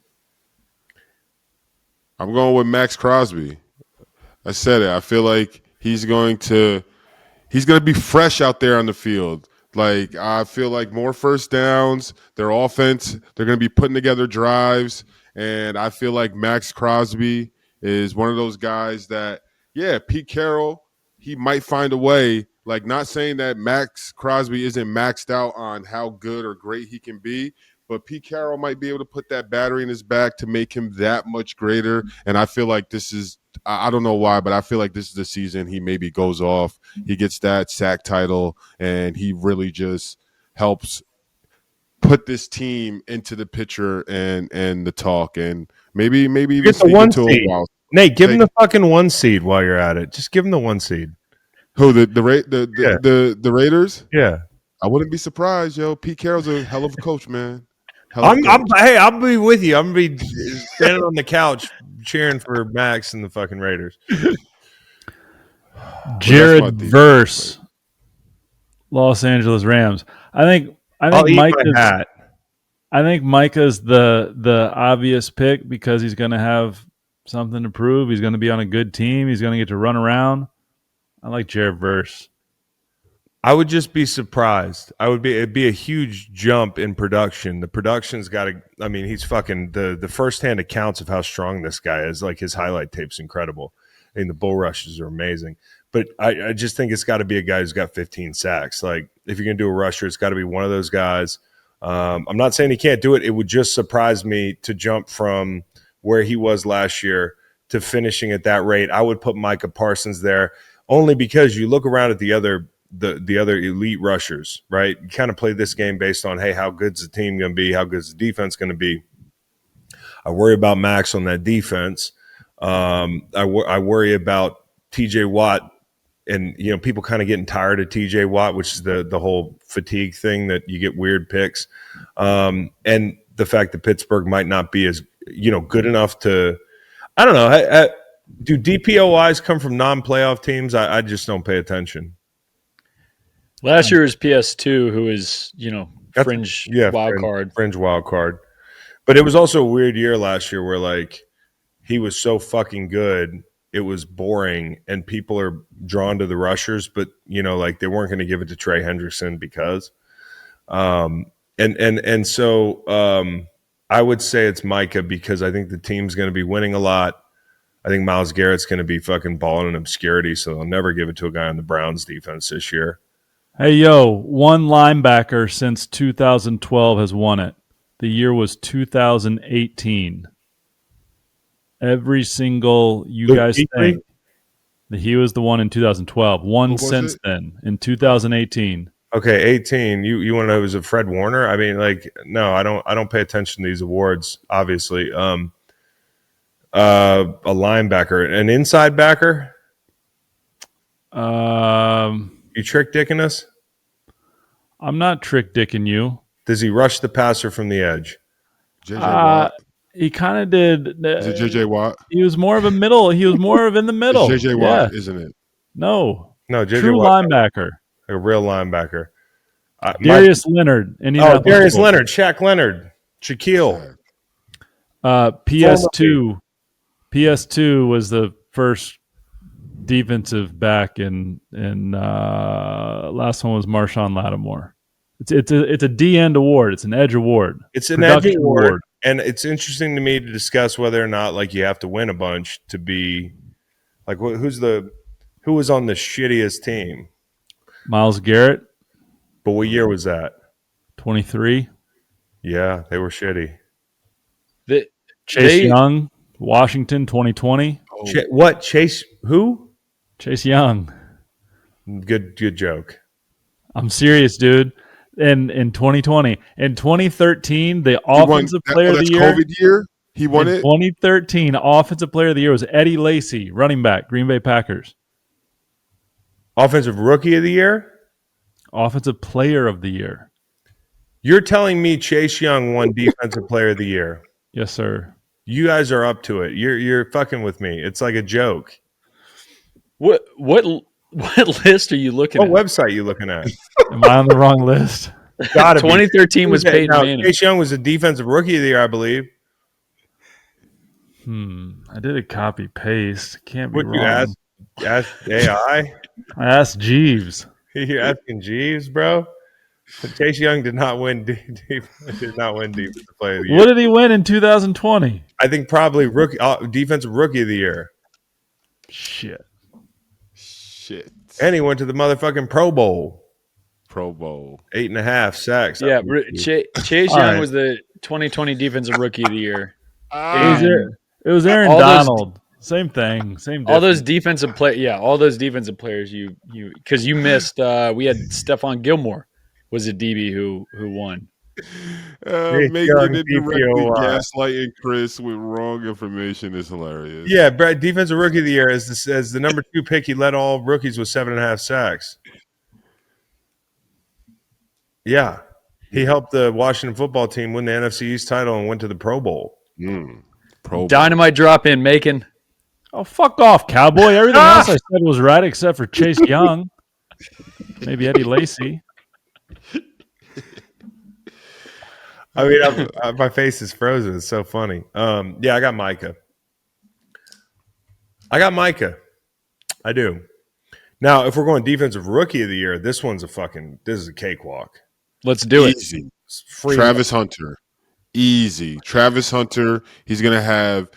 I'm going with Max Crosby. I said it. I feel like he's going to be fresh out there on the field. Like, I feel like more first downs, their offense, they're going to be putting together drives. And I feel like Max Crosby is one of those guys that, Pete Carroll, he might find a way. Like, not saying that Max Crosby isn't maxed out on how good or great he can be, but Pete Carroll might be able to put that battery in his back to make him that much greater. And I feel like this is, I don't know why, but I feel like this is the season he maybe goes off. He gets that sack title, and he really just helps put this team into the picture and the talk, and maybe even get the one seed. While. Nate, give him the fucking 1 seed while you're at it. Just give him the 1 seed. Who the Raiders? Yeah, I wouldn't be surprised, yo. Pete Carroll's a hell of a coach, man. I'll be with you. I'm gonna be standing on the couch cheering for Max and the fucking Raiders. Jared verse Los Angeles Rams. I think Micah's the obvious pick because he's going to have something to prove. He's going to be on a good team. He's going to get to run around. I like Jared Verse. I would just be surprised. It'd be a huge jump in production. The production's got to, I mean, he's fucking, the firsthand accounts of how strong this guy is, like his highlight tape's incredible. I mean, the bull rushes are amazing. But I just think it's got to be a guy who's got 15 sacks. Like, if you're going to do a rusher, it's got to be one of those guys. I'm not saying he can't do it. It would just surprise me to jump from where he was last year to finishing at that rate. I would put Micah Parsons there only because you look around at the other elite rushers, right? You kind of play this game based on, hey, how good's the team going to be? How good's the defense going to be? I worry about Max on that defense. I worry about TJ Watt, and people kind of getting tired of TJ Watt, which is the whole fatigue thing that you get weird picks, and the fact that Pittsburgh might not be as good enough to. I don't know. Do DPOIs come from non-playoff teams? I just don't pay attention. Last year was PS2, who is fringe wild card. Fringe wild card. But it was also a weird year last year where like he was so fucking good, it was boring, and people are drawn to the rushers, but like they weren't going to give it to Trey Hendrickson because, so I would say it's Micah because I think the team's going to be winning a lot. I think Myles Garrett's going to be fucking balling in obscurity, so they'll never give it to a guy on the Browns defense this year. Hey, yo, one linebacker since 2012 has won it. The year was 2018. Every single guys think that he was the one in 2012. One since then in 2018. Okay, 18. You want to know, was it Fred Warner? I mean, like, no, I don't pay attention to these awards, obviously. A linebacker, an inside backer? You trick dicking us? I'm not trick dicking you. Does he rush the passer from the edge? JJ Watt. He kind of did. Is it JJ Watt? He was more of a middle. He was more of in the middle. It's JJ Watt, isn't it? No, JJ true Watt, linebacker. like a real linebacker. Darius Leonard. Darius Leonard. Shaq Leonard. Shaquille. PS2 was the first defensive back, and last one was Marshawn Lattimore. It's a D end award. It's an edge award. It's an edge award, and it's interesting to me to discuss whether or not like you have to win a bunch to be like who was on the shittiest team? Myles Garrett. But what year was that? 23. Yeah, they were shitty. Chase Young, Washington, 2020. What? Chase who? Chase Young. Good joke. I'm serious, dude. In 2020. In 2013, the Offensive Player of the Year. COVID year? He won it? 2013, Offensive Player of the Year was Eddie Lacy, running back, Green Bay Packers. Offensive Rookie of the Year? Offensive Player of the Year. You're telling me Chase Young won Defensive Player of the Year? Yes, sir. You guys are up to it. You're fucking with me. It's like a joke. What list are you looking at? What website are you looking at? Am I on the wrong list? 2013 was Peyton Manning. Chase Young was a Defensive Rookie of the Year, I believe. I did a copy paste. Can't be What wrong. you ask AI? I asked Jeeves. You're asking Jeeves, bro? Chase Young did not win Defensive Player of the Year. What did he win in 2020? I think probably Defensive Rookie of the Year. Shit. And he went to the motherfucking Pro Bowl. 8.5 sacks. Yeah, Chase Young was the 2020 Defensive Rookie of the Year. It was Aaron Donald. Same thing. Same difference. All those defensive players you because you missed we had Stephon Gilmore was a DB who won. Making it directly gaslighting Chris with wrong information is hilarious. Yeah, Brad, Defensive Rookie of the Year as the number 2 pick. He led all rookies with 7.5 sacks. Yeah, he helped the Washington football team win the NFC East title and went to the Pro Bowl. Dynamite drop in, Macon. Oh, fuck off, Cowboy. Everything else I said was right except for Chase Young. Maybe Eddie Lacy. I mean, my face is frozen. It's so funny. Yeah, I got Micah. I got Micah. I do. Now, if we're going defensive rookie of the year, this is a cakewalk. Let's do it. Easy. Free Travis Hunter. Easy. Travis Hunter, he's gonna have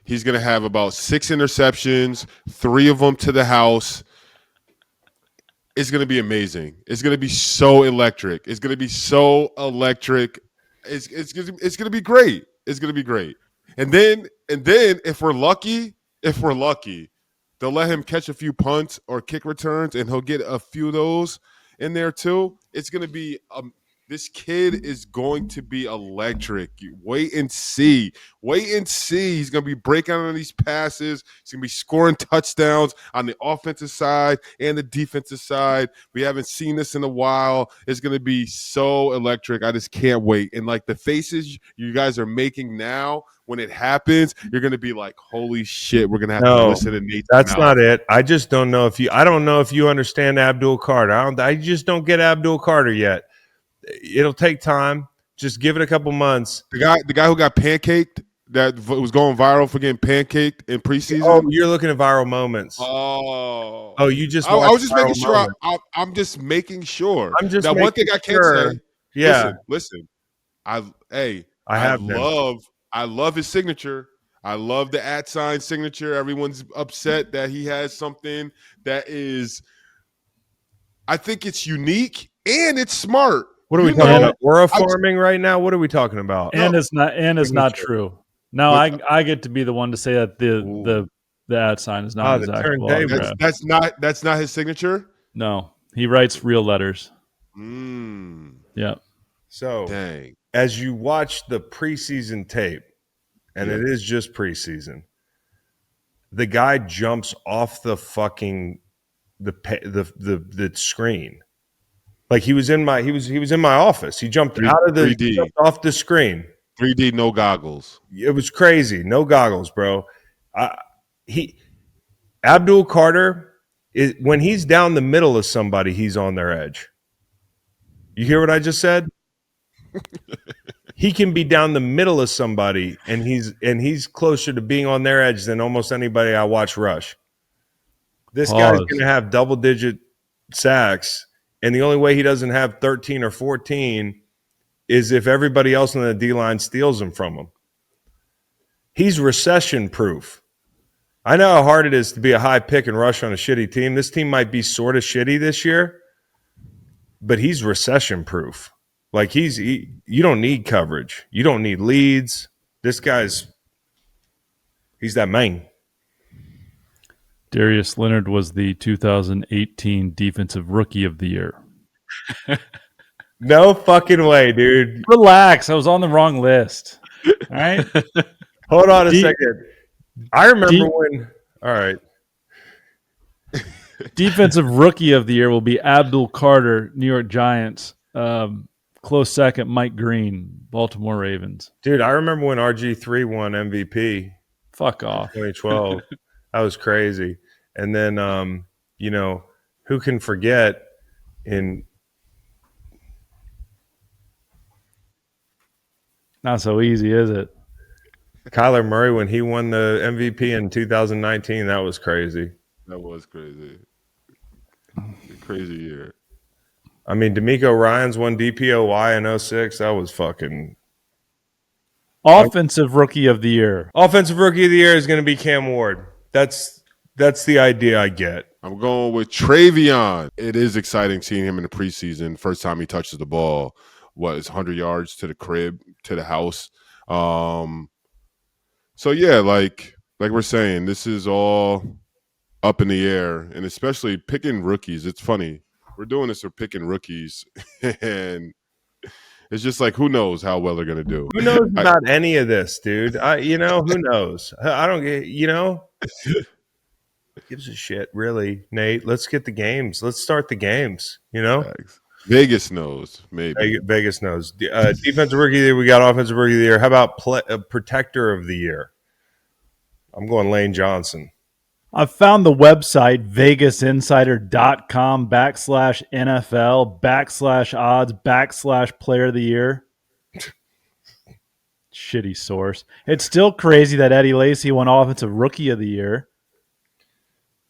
about 6 interceptions, 3 of them to the house. It's gonna be amazing. It's gonna be so electric. It's gonna be so electric. It's gonna be great. It's gonna be great. And then if we're lucky, they'll let him catch a few punts or kick returns, and he'll get a few of those in there too. It's gonna be this kid is going to be electric. You wait and see. Wait and see. He's going to be breaking out on these passes. He's going to be scoring touchdowns on the offensive side and the defensive side. We haven't seen this in a while. It's going to be so electric. I just can't wait. And like the faces you guys are making now, when it happens, you're going to be like, holy shit, we're going to have to listen to Nate's That's mouth. not it. I just don't know I don't know if you understand Abdul Carter. I just don't get Abdul Carter yet. It'll take time. Just give it a couple months. The guy who got pancaked, that was going viral for getting pancaked in preseason. Oh, you're looking at viral moments. Oh, you just. I was just making sure. Moments. I'm just making sure. I'm just now. One thing I can say. Yeah. Listen. I love his signature. I love the @ signature. Everyone's upset that he has something that is. I think it's unique and it's smart. What are we talking about? Aura farming right now? What are we talking about? And it's not true. Now I get to be the one to say that the @ is not his actual autograph. That's not his signature? No. He writes real letters. Yeah. So dang. As you watch the preseason tape, and it is just preseason, the guy jumps off the fucking the screen. Like he was in my office. He jumped out of the 3D. Jumped off the screen. 3D, no goggles. It was crazy. No goggles, bro. Abdul Carter is when he's down the middle of somebody, he's on their edge. You hear what I just said? He can be down the middle of somebody, and he's closer to being on their edge than almost anybody I watch rush. This guy's going to have double-digit sacks. And the only way he doesn't have 13 or 14 is if everybody else on the D-line steals him from him. He's recession-proof. I know how hard it is to be a high pick and rush on a shitty team. This team might be sort of shitty this year, but he's recession-proof. Like you don't need coverage. You don't need leads. This guy's he's that man. Darius Leonard was the 2018 Defensive Rookie of the Year. No fucking way, dude. Relax. I was on the wrong list. All right. Hold on a second. I remember when. All right. Defensive Rookie of the Year will be Abdul Carter, New York Giants. Close second, Mike Green, Baltimore Ravens. Dude, I remember when RG3 won MVP. Fuck off. 2012. That was crazy. And then, who can forget Not so easy, is it? Kyler Murray when he won the MVP in 2019? That was crazy. That was crazy. Crazy year. I mean, D'Amico Ryans won DPOY in 06. That was fucking. Offensive Rookie of the Year. Offensive Rookie of the Year is going to be Cam Ward. That's the idea I get. I'm going with Travion. It is exciting seeing him in the preseason. First time he touches the ball was 100 yards to the crib, to the house. So yeah, like we're saying, this is all up in the air, and especially picking rookies. It's funny. We're doing this for picking rookies, and it's just like, who knows how well they're going to do. Who knows about any of this, dude? Who knows? I don't get, gives a shit, really, Nate. Let's get the games. Let's start the games, Vegas knows, maybe. Vegas knows. Defensive Rookie of the Year, we got Offensive Rookie of the Year. How about Protector of the Year? I'm going Lane Johnson. I found the website vegasinsider.com/NFL/odds/player of the year. Shitty source. It's still crazy that Eddie Lacy won Offensive Rookie of the Year.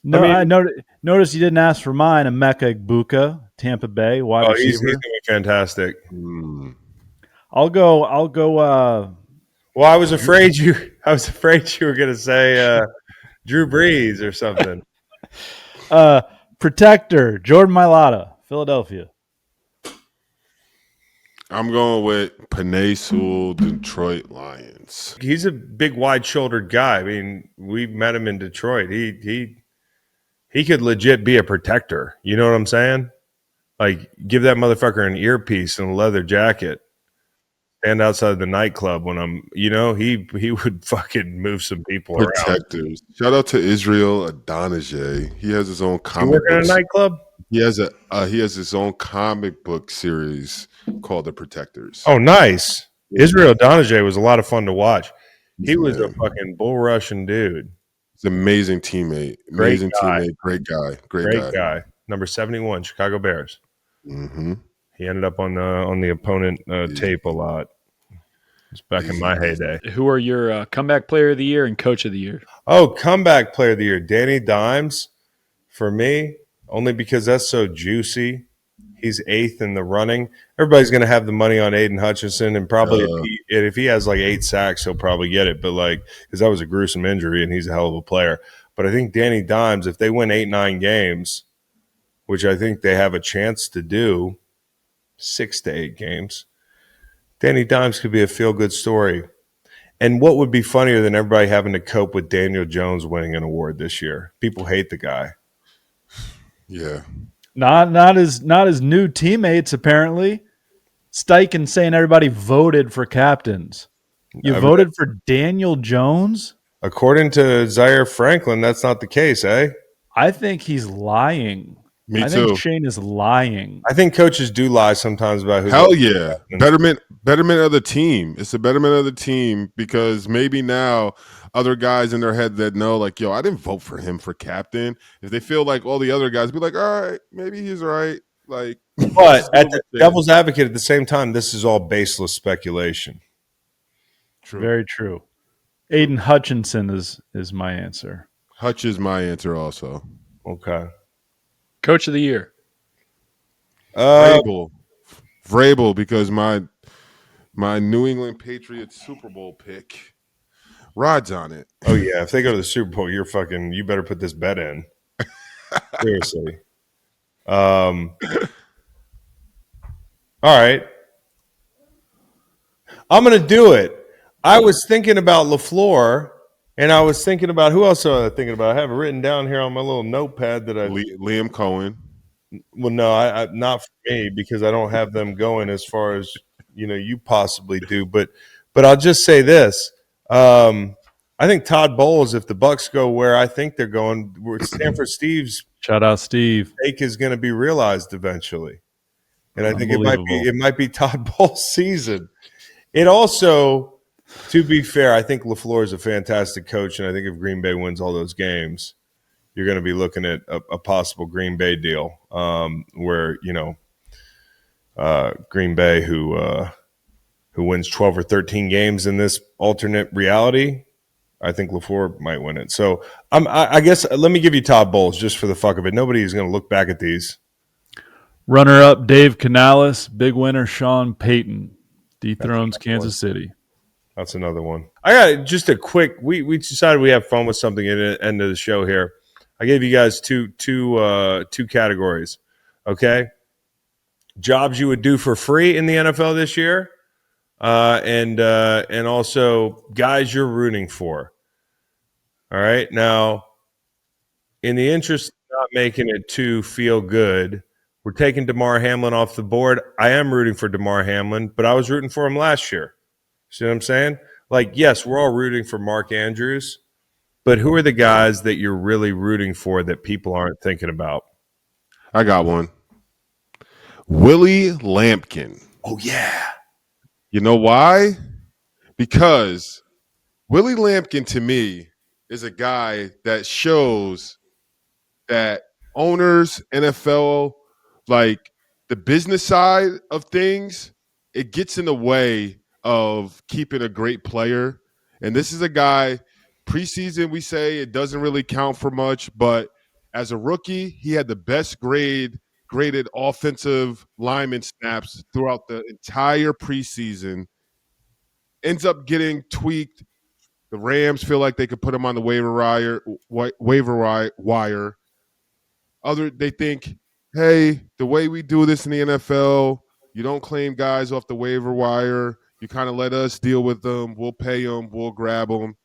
No, I noticed you didn't ask for mine. Emeka Egbuka, Tampa Bay wide he's receiver. going to be fantastic. I'll go. Well, I was afraid you were going to say Drew Brees or something. Protector Jordan Mailata, Philadelphia. I'm going with Penei Sewell, Detroit Lions. He's a big, wide-shouldered guy. I mean, we met him in Detroit. He could legit be a protector. You know what I'm saying? Like, give that motherfucker an earpiece and a leather jacket. Stand outside the nightclub when he would fucking move some people Protectors. around. Shout out to Israel Adonijah. He has his own comic You work at book. a nightclub? He has his own comic book series called The Protectors. Oh, nice. Israel Adonijah was a lot of fun to watch. He was a Man. fucking bull Russian dude. He's an amazing teammate. Amazing teammate. Great guy. Great guy. Number 71, Chicago Bears. Mm-hmm. He ended up on the opponent tape a lot. It's back in my heyday. Who are your comeback player of the year and coach of the year? Oh, comeback player of the year, Danny Dimes. For me, only because that's so juicy. He's 8th in the running. Everybody's going to have the money on Aiden Hutchinson, and probably if he has like 8 sacks, he'll probably get it. But because that was a gruesome injury, and he's a hell of a player. But I think Danny Dimes, if they win 8-9 games, which I think they have a chance to do, 6 to 8 games, Danny Dimes could be a feel-good story. And what would be funnier than everybody having to cope with Daniel Jones winning an award this year? People hate the guy. Yeah. Not his new teammates, apparently. Steichen saying everybody voted for captains. You voted for Daniel Jones? According to Zaire Franklin, that's not the case, eh? I think he's lying. Me I too. think Shane is lying. I think coaches do lie sometimes about who. Hell yeah. Betterment of the team. It's the betterment of the team because maybe now other guys in their head that know, like, yo, I didn't vote for him for captain. If they feel like all the other guys be like, all right, maybe he's right. Like, but at the devil's advocate, at the same time, this is all baseless speculation. True. Very true. Aiden Hutchinson is my answer. Hutch is my answer also. Okay. Coach of the year. Vrabel, because my New England Patriots Super Bowl pick rides on it. Oh yeah, if they go to the Super Bowl, you better put this bet in. Seriously. All right. I'm going to do it. I was thinking about LaFleur, and I was thinking about who else was I thinking about? I have it written down here on my little notepad that Liam Cohen. Well, no, I not for me because I don't have them going as far as you possibly do. But I'll just say this: I think Todd Bowles, if the Bucs go where I think they're going, Stanford Steve's shout out Steve take is going to be realized eventually, and I think it might be Todd Bowles' season. It also, to be fair, I think LaFleur is a fantastic coach, and I think if Green Bay wins all those games, you're going to be looking at a possible Green Bay deal where, Green Bay, who wins 12 or 13 games in this alternate reality, I think LaFleur might win it. So I guess let me give you Todd Bowles just for the fuck of it. Nobody is going to look back at these. Runner-up Dave Canales, big winner Sean Payton, dethrones Kansas City. That's another one. I got just a quick. We decided we have fun with something at the end of the show here. I gave you guys two categories. Okay, jobs you would do for free in the NFL this year, and also guys you're rooting for. All right, now, in the interest of not making it too feel good, we're taking DeMar Hamlin off the board. I am rooting for DeMar Hamlin, but I was rooting for him last year. See what I'm saying? Like, yes, we're all rooting for Mark Andrews, but who are the guys that you're really rooting for that people aren't thinking about? I got one. Willie Lampkin. Oh, yeah. You know why? Because Willie Lampkin, to me, is a guy that shows that owners, NFL, like the business side of things, it gets in the way of keeping a great player. And this is a guy, preseason, we say it doesn't really count for much, but As a rookie, he had the best graded offensive lineman snaps throughout the entire preseason. Ends up getting tweaked. The Rams feel like they could put him on the waiver wire. They think, hey, the way we do this in the NFL, you don't claim guys off the waiver wire. You kind of let us deal with them. We'll pay them. We'll grab them.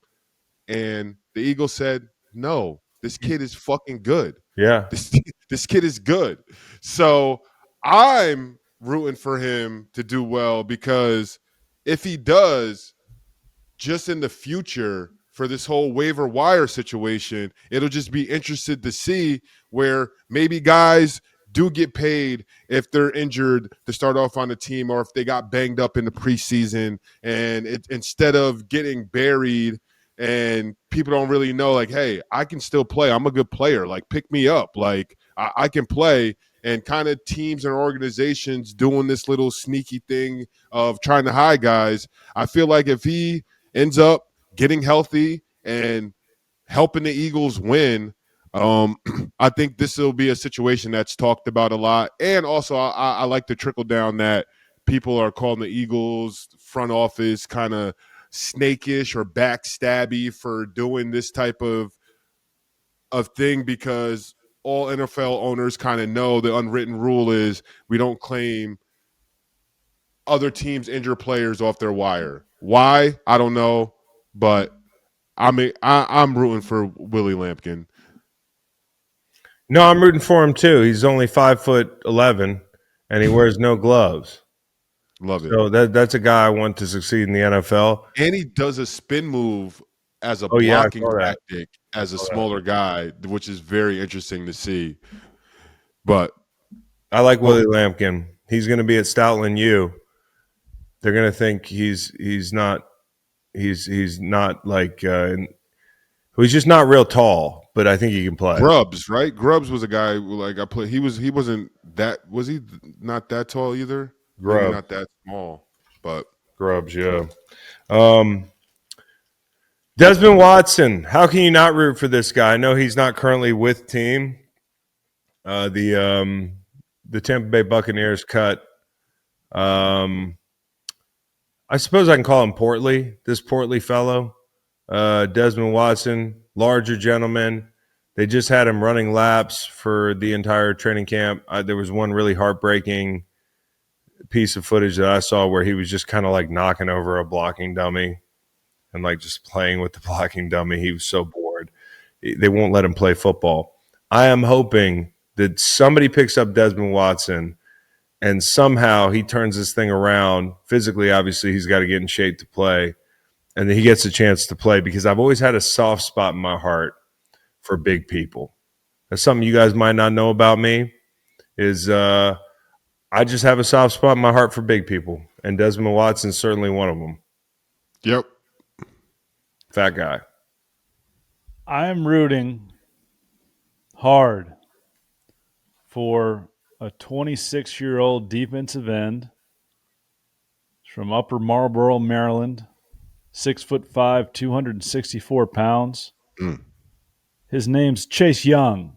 And the Eagles said, no, this kid is fucking good. Yeah. This kid is good. So I'm rooting for him to do well, because if he does, just in the future for this whole waiver wire situation, it'll just be interested to see where maybe guys do get paid if they're injured to start off on the team, or if they got banged up in the preseason, and instead of getting buried and people don't really know, like, hey, I can still play. I'm a good player. Like, pick me up. Like, I can play. And kind of teams and organizations doing this little sneaky thing of trying to hide guys. I feel like if he ends up getting healthy and helping the Eagles win, I think this will be a situation that's talked about a lot. And also, I like the trickle down that people are calling the Eagles front office kind of snakish or backstabby for doing this type of thing, because all NFL owners kind of know the unwritten rule is we don't claim other teams' injured players off their wire. Why? I don't know, but I'm rooting for Willie Lampkin. No, I'm rooting for him too. He's only 5'11", and he wears no gloves. Love it. So that's a guy I want to succeed in the NFL. And he does a spin move as a blocking tactic as a smaller guy, which is very interesting to see. But I like Willie Lampkin. He's going to be at Stoutland U. They're going to think he's not like he's just not real tall, but I think he can play. Grubbs, right? Grubbs was a guy who, like, he wasn't that, was he not that tall either? Grubbs. Maybe not that small, but Grubbs, yeah. Desmond Watson, how can you not root for this guy? I know he's not currently with team. The Tampa Bay Buccaneers cut. I suppose I can call him portly. This portly fellow, Desmond Watson, larger gentleman. They just had him running laps for the entire training camp. There was one really heartbreaking piece of footage that I saw where he was just kind of like knocking over a blocking dummy and like just playing with the blocking dummy. He was so bored. They won't let him play football. I am hoping that somebody picks up Desmond Watson and somehow he turns this thing around. Physically, obviously, he's got to get in shape to play, and then he gets a chance to play, because I've always had a soft spot in my heart for big people. That's something you guys might not know about me, is I just have a soft spot in my heart for big people, and Desmond Watson's certainly one of them. Yep. Fat guy. I'm rooting hard for a 26-year-old defensive end from Upper Marlboro, Maryland, 6'5", 264 pounds. His name's Chase Young,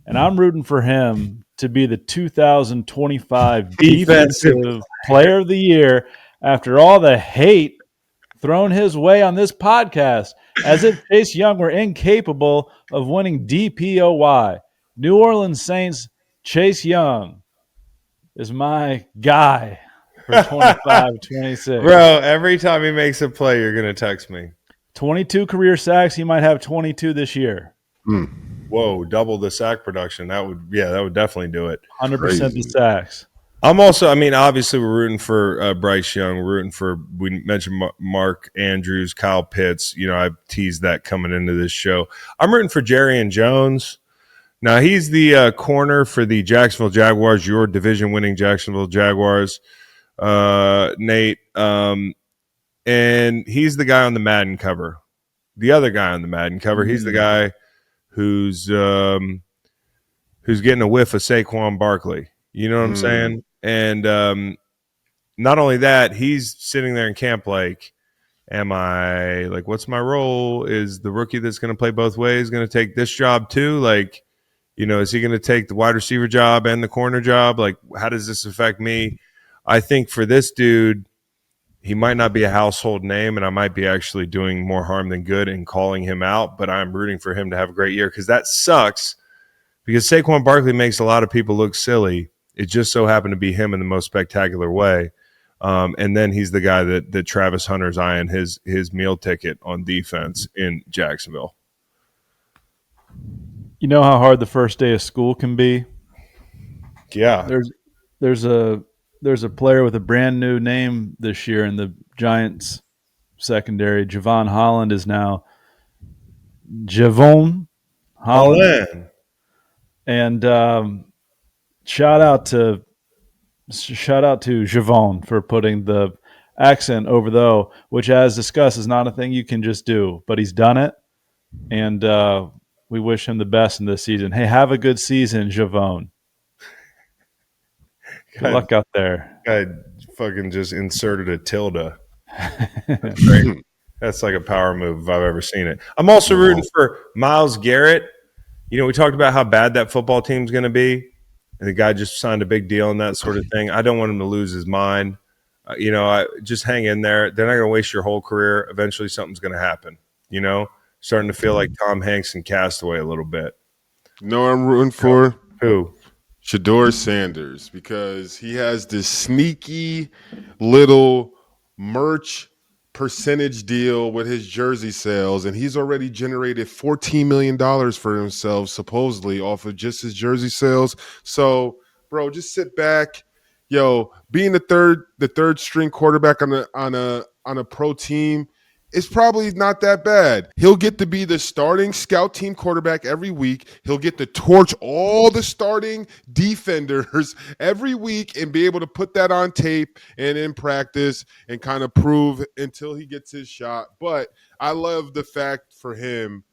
and I'm rooting for him to be the 2025 Defensive Player of the Year after all the hate thrown his way on this podcast, as if Chase Young were incapable of winning DPOY. New Orleans Saints, Chase Young is my guy for 25-26. Bro, every time he makes a play, you're going to text me. 22 career sacks. He might have 22 this year. Whoa, double the sack production. That would definitely do it. 100% the sacks. I'm also, obviously we're rooting for Bryce Young. We're rooting for, we mentioned Mark Andrews, Kyle Pitts. I've teased that coming into this show. I'm rooting for Jerry and Jones. Now, he's the corner for the Jacksonville Jaguars, your division-winning Jacksonville Jaguars, Nate. And he's the guy on the Madden cover. The other guy on the Madden cover, he's the guy who's getting a whiff of Saquon Barkley. You know what I'm saying? And not only that, he's sitting there in camp like, what's my role? Is the rookie that's going to play both ways going to take this job too? Like, Is he going to take the wide receiver job and the corner job? Like, how does this affect me? I think for this dude, he might not be a household name, and I might be actually doing more harm than good in calling him out, but I'm rooting for him to have a great year because that sucks because Saquon Barkley makes a lot of people look silly. It just so happened to be him in the most spectacular way. And then he's the guy that Travis Hunter's eyeing his meal ticket on defense in Jacksonville. You know how hard the first day of school can be? Yeah. There's a player with a brand new name this year in the Giants secondary. Javon Holland is now Javon Holland. And shout out to Javon for putting the accent over the O, which, as discussed, is not a thing you can just do. But he's done it, and we wish him the best in this season. Hey, have a good season, Javon. Good luck out there. I fucking just inserted a tilde. That's great. That's like a power move if I've ever seen it. I'm also rooting for Myles Garrett. We talked about how bad that football team's going to be, and the guy just signed a big deal and that sort of thing. I don't want him to lose his mind. I just hang in there. They're not going to waste your whole career. Eventually something's going to happen, starting to feel like Tom Hanks in Castaway a little bit. I'm rooting for who? Shador Sanders, because he has this sneaky little merch percentage deal with his jersey sales, and he's already generated $14 million for himself, supposedly, off of just his jersey sales. So, bro, just sit back. Being the third string quarterback on a pro team, it's probably not that bad. He'll get to be the starting scout team quarterback every week. He'll get to torch all the starting defenders every week and be able to put that on tape and in practice and kind of prove until he gets his shot. But I love the fact for him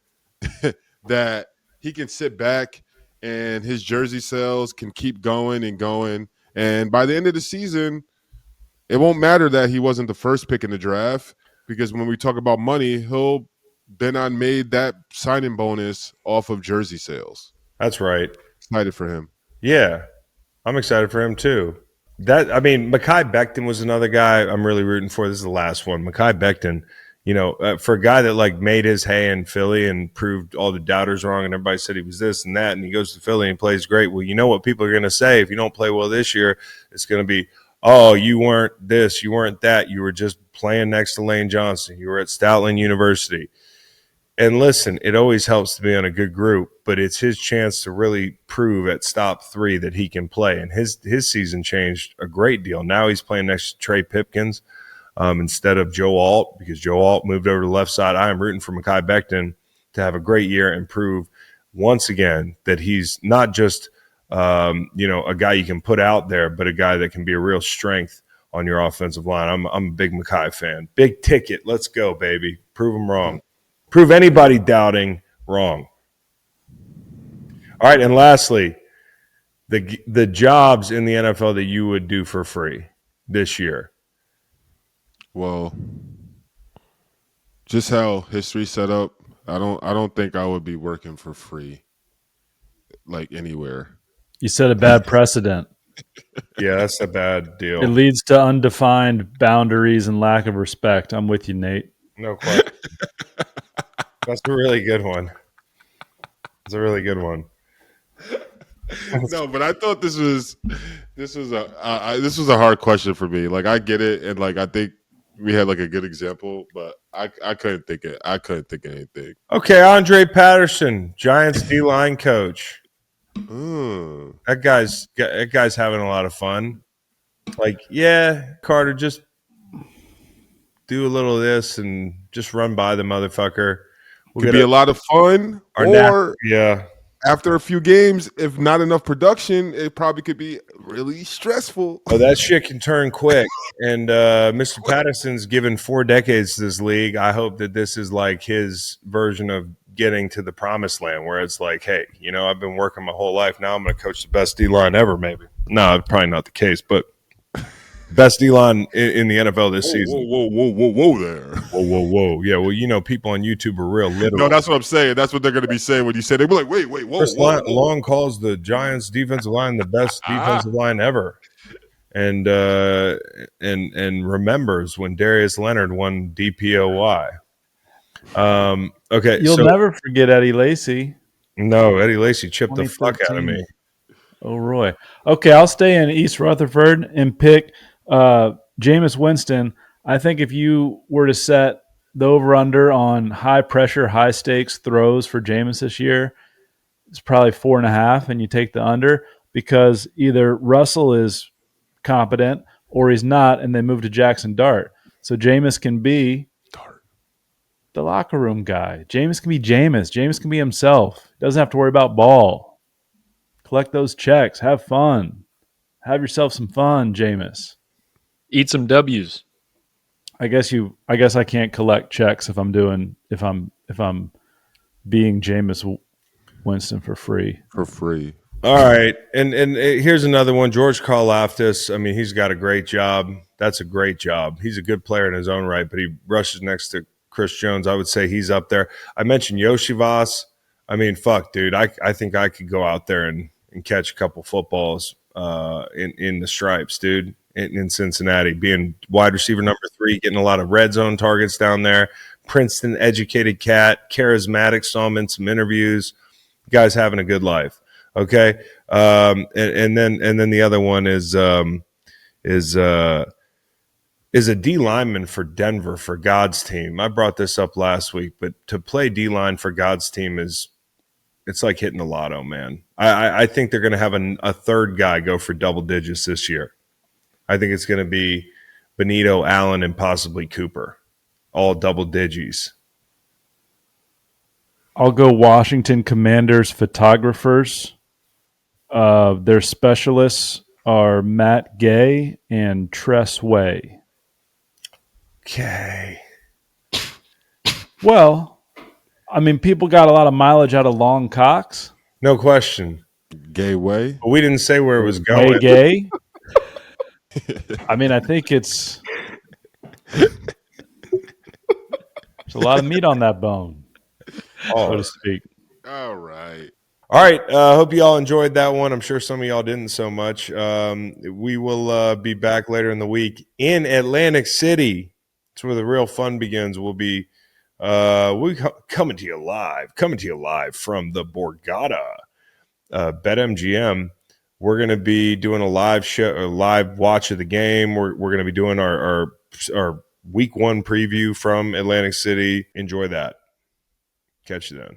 that he can sit back and his jersey sales can keep going and going. And by the end of the season, it won't matter that he wasn't the first pick in the draft, because when we talk about money, he'll then on made that signing bonus off of jersey sales. That's right. Excited for him. Yeah, I'm excited for him too. Mekhi Becton was another guy I'm really rooting for. This is the last one. Mekhi Becton, for a guy that made his hay in Philly and proved all the doubters wrong and everybody said he was this and that, and he goes to Philly and plays great. Well, you know what people are going to say if you don't play well this year? It's going to be, oh, you weren't this, you weren't that. You were just playing next to Lane Johnson. You were at Stoutland University. And listen, it always helps to be on a good group, but it's his chance to really prove at stop 3 that he can play. And his season changed a great deal. Now he's playing next to Trey Pipkins instead of Joe Alt, because Joe Alt moved over to the left side. I am rooting for Mekhi Becton to have a great year and prove once again that he's not just a guy you can put out there, but a guy that can be a real strength on your offensive line. I'm a big Mekhi fan. Big ticket. Let's go, baby. Prove him wrong. Prove anybody doubting wrong. All right, and lastly, the jobs in the NFL that you would do for free this year. Well, just how history's set up, I don't think I would be working for free anywhere. You set a bad precedent. Yeah, that's a bad deal. It leads to undefined boundaries and lack of respect. I'm with you, Nate. No question. That's a really good one. It's a really good one. No, but I thought this was a hard question for me. I get it, and I think we had a good example, but I couldn't think of anything. Okay, Andre Patterson, Giants D-line coach. That guy's having a lot of fun. Carter, just do a little of this and just run by the motherfucker. Could be a lot of fun, after a few games, if not enough production, it probably could be really stressful. Oh, that shit can turn quick. And Mr. Patterson's given 4 decades to this league. I hope that this is his version of getting to the promised land, where it's hey, I've been working my whole life. Now I'm going to coach the best D-line ever, maybe. No, probably not the case, but Best D-line in the NFL this season. Whoa there. Whoa. Yeah, well, people on YouTube are real literal. No, that's what I'm saying. That's what they're going to be saying when you say. They'll be like, wait, whoa. Long calls the Giants defensive line the best defensive line ever. And remembers when Darius Leonard won DPOY. Okay, You'll never forget Eddie Lacy. No, Eddie Lacy chipped the fuck out of me. Oh, Roy. Okay, I'll stay in East Rutherford and pick Jameis Winston. I think if you were to set the over-under on high-pressure, high-stakes throws for Jameis this year, it's probably 4.5, and you take the under because either Russell is competent or he's not, and they move to Jackson Dart. So Jameis can be the locker room guy. Jameis can be Jameis. Jameis can be himself. He doesn't have to worry about ball. Collect those checks. Have fun. Have yourself some fun, Jameis. Eat some W's. I guess I can't collect checks if I'm being Jameis Winston for free. All right, and here's another one. George Karlaftis. I mean, he's got a great job. That's a great job. He's a good player in his own right, but he rushes next to Chris Jones. I would say he's up there. I mentioned Yoshivas. I mean, fuck, dude. I think I could go out there and catch a couple footballs in the stripes, dude, in Cincinnati. Being wide receiver number 3, getting a lot of red zone targets down there. Princeton educated cat, charismatic. Saw him in some interviews. Guy's having a good life. Okay, and then the other one is a D lineman for Denver for God's team. I brought this up last week, but to play D line for God's team it's like hitting the lotto, man. I think they're going to have a third guy go for double digits this year. I think it's going to be Benito, Allen, and possibly Cooper, all double digits. I'll go Washington Commanders photographers. Their specialists are Matt Gay and Tress Way. Okay. Well, I mean, people got a lot of mileage out of long cocks. No question. Gay way. But we didn't say where it was going. Gay. I mean, I think there's a lot of meat on that bone, so to speak. All right. Hope you all enjoyed that one. I'm sure some of y'all didn't so much. We will be back later in the week in Atlantic City. It's where the real fun begins. We'll be coming to you live from the Borgata BetMGM. We're going to be doing a live show, a live watch of the game. We're going to be doing our week 1 preview from Atlantic City. Enjoy that. Catch you then.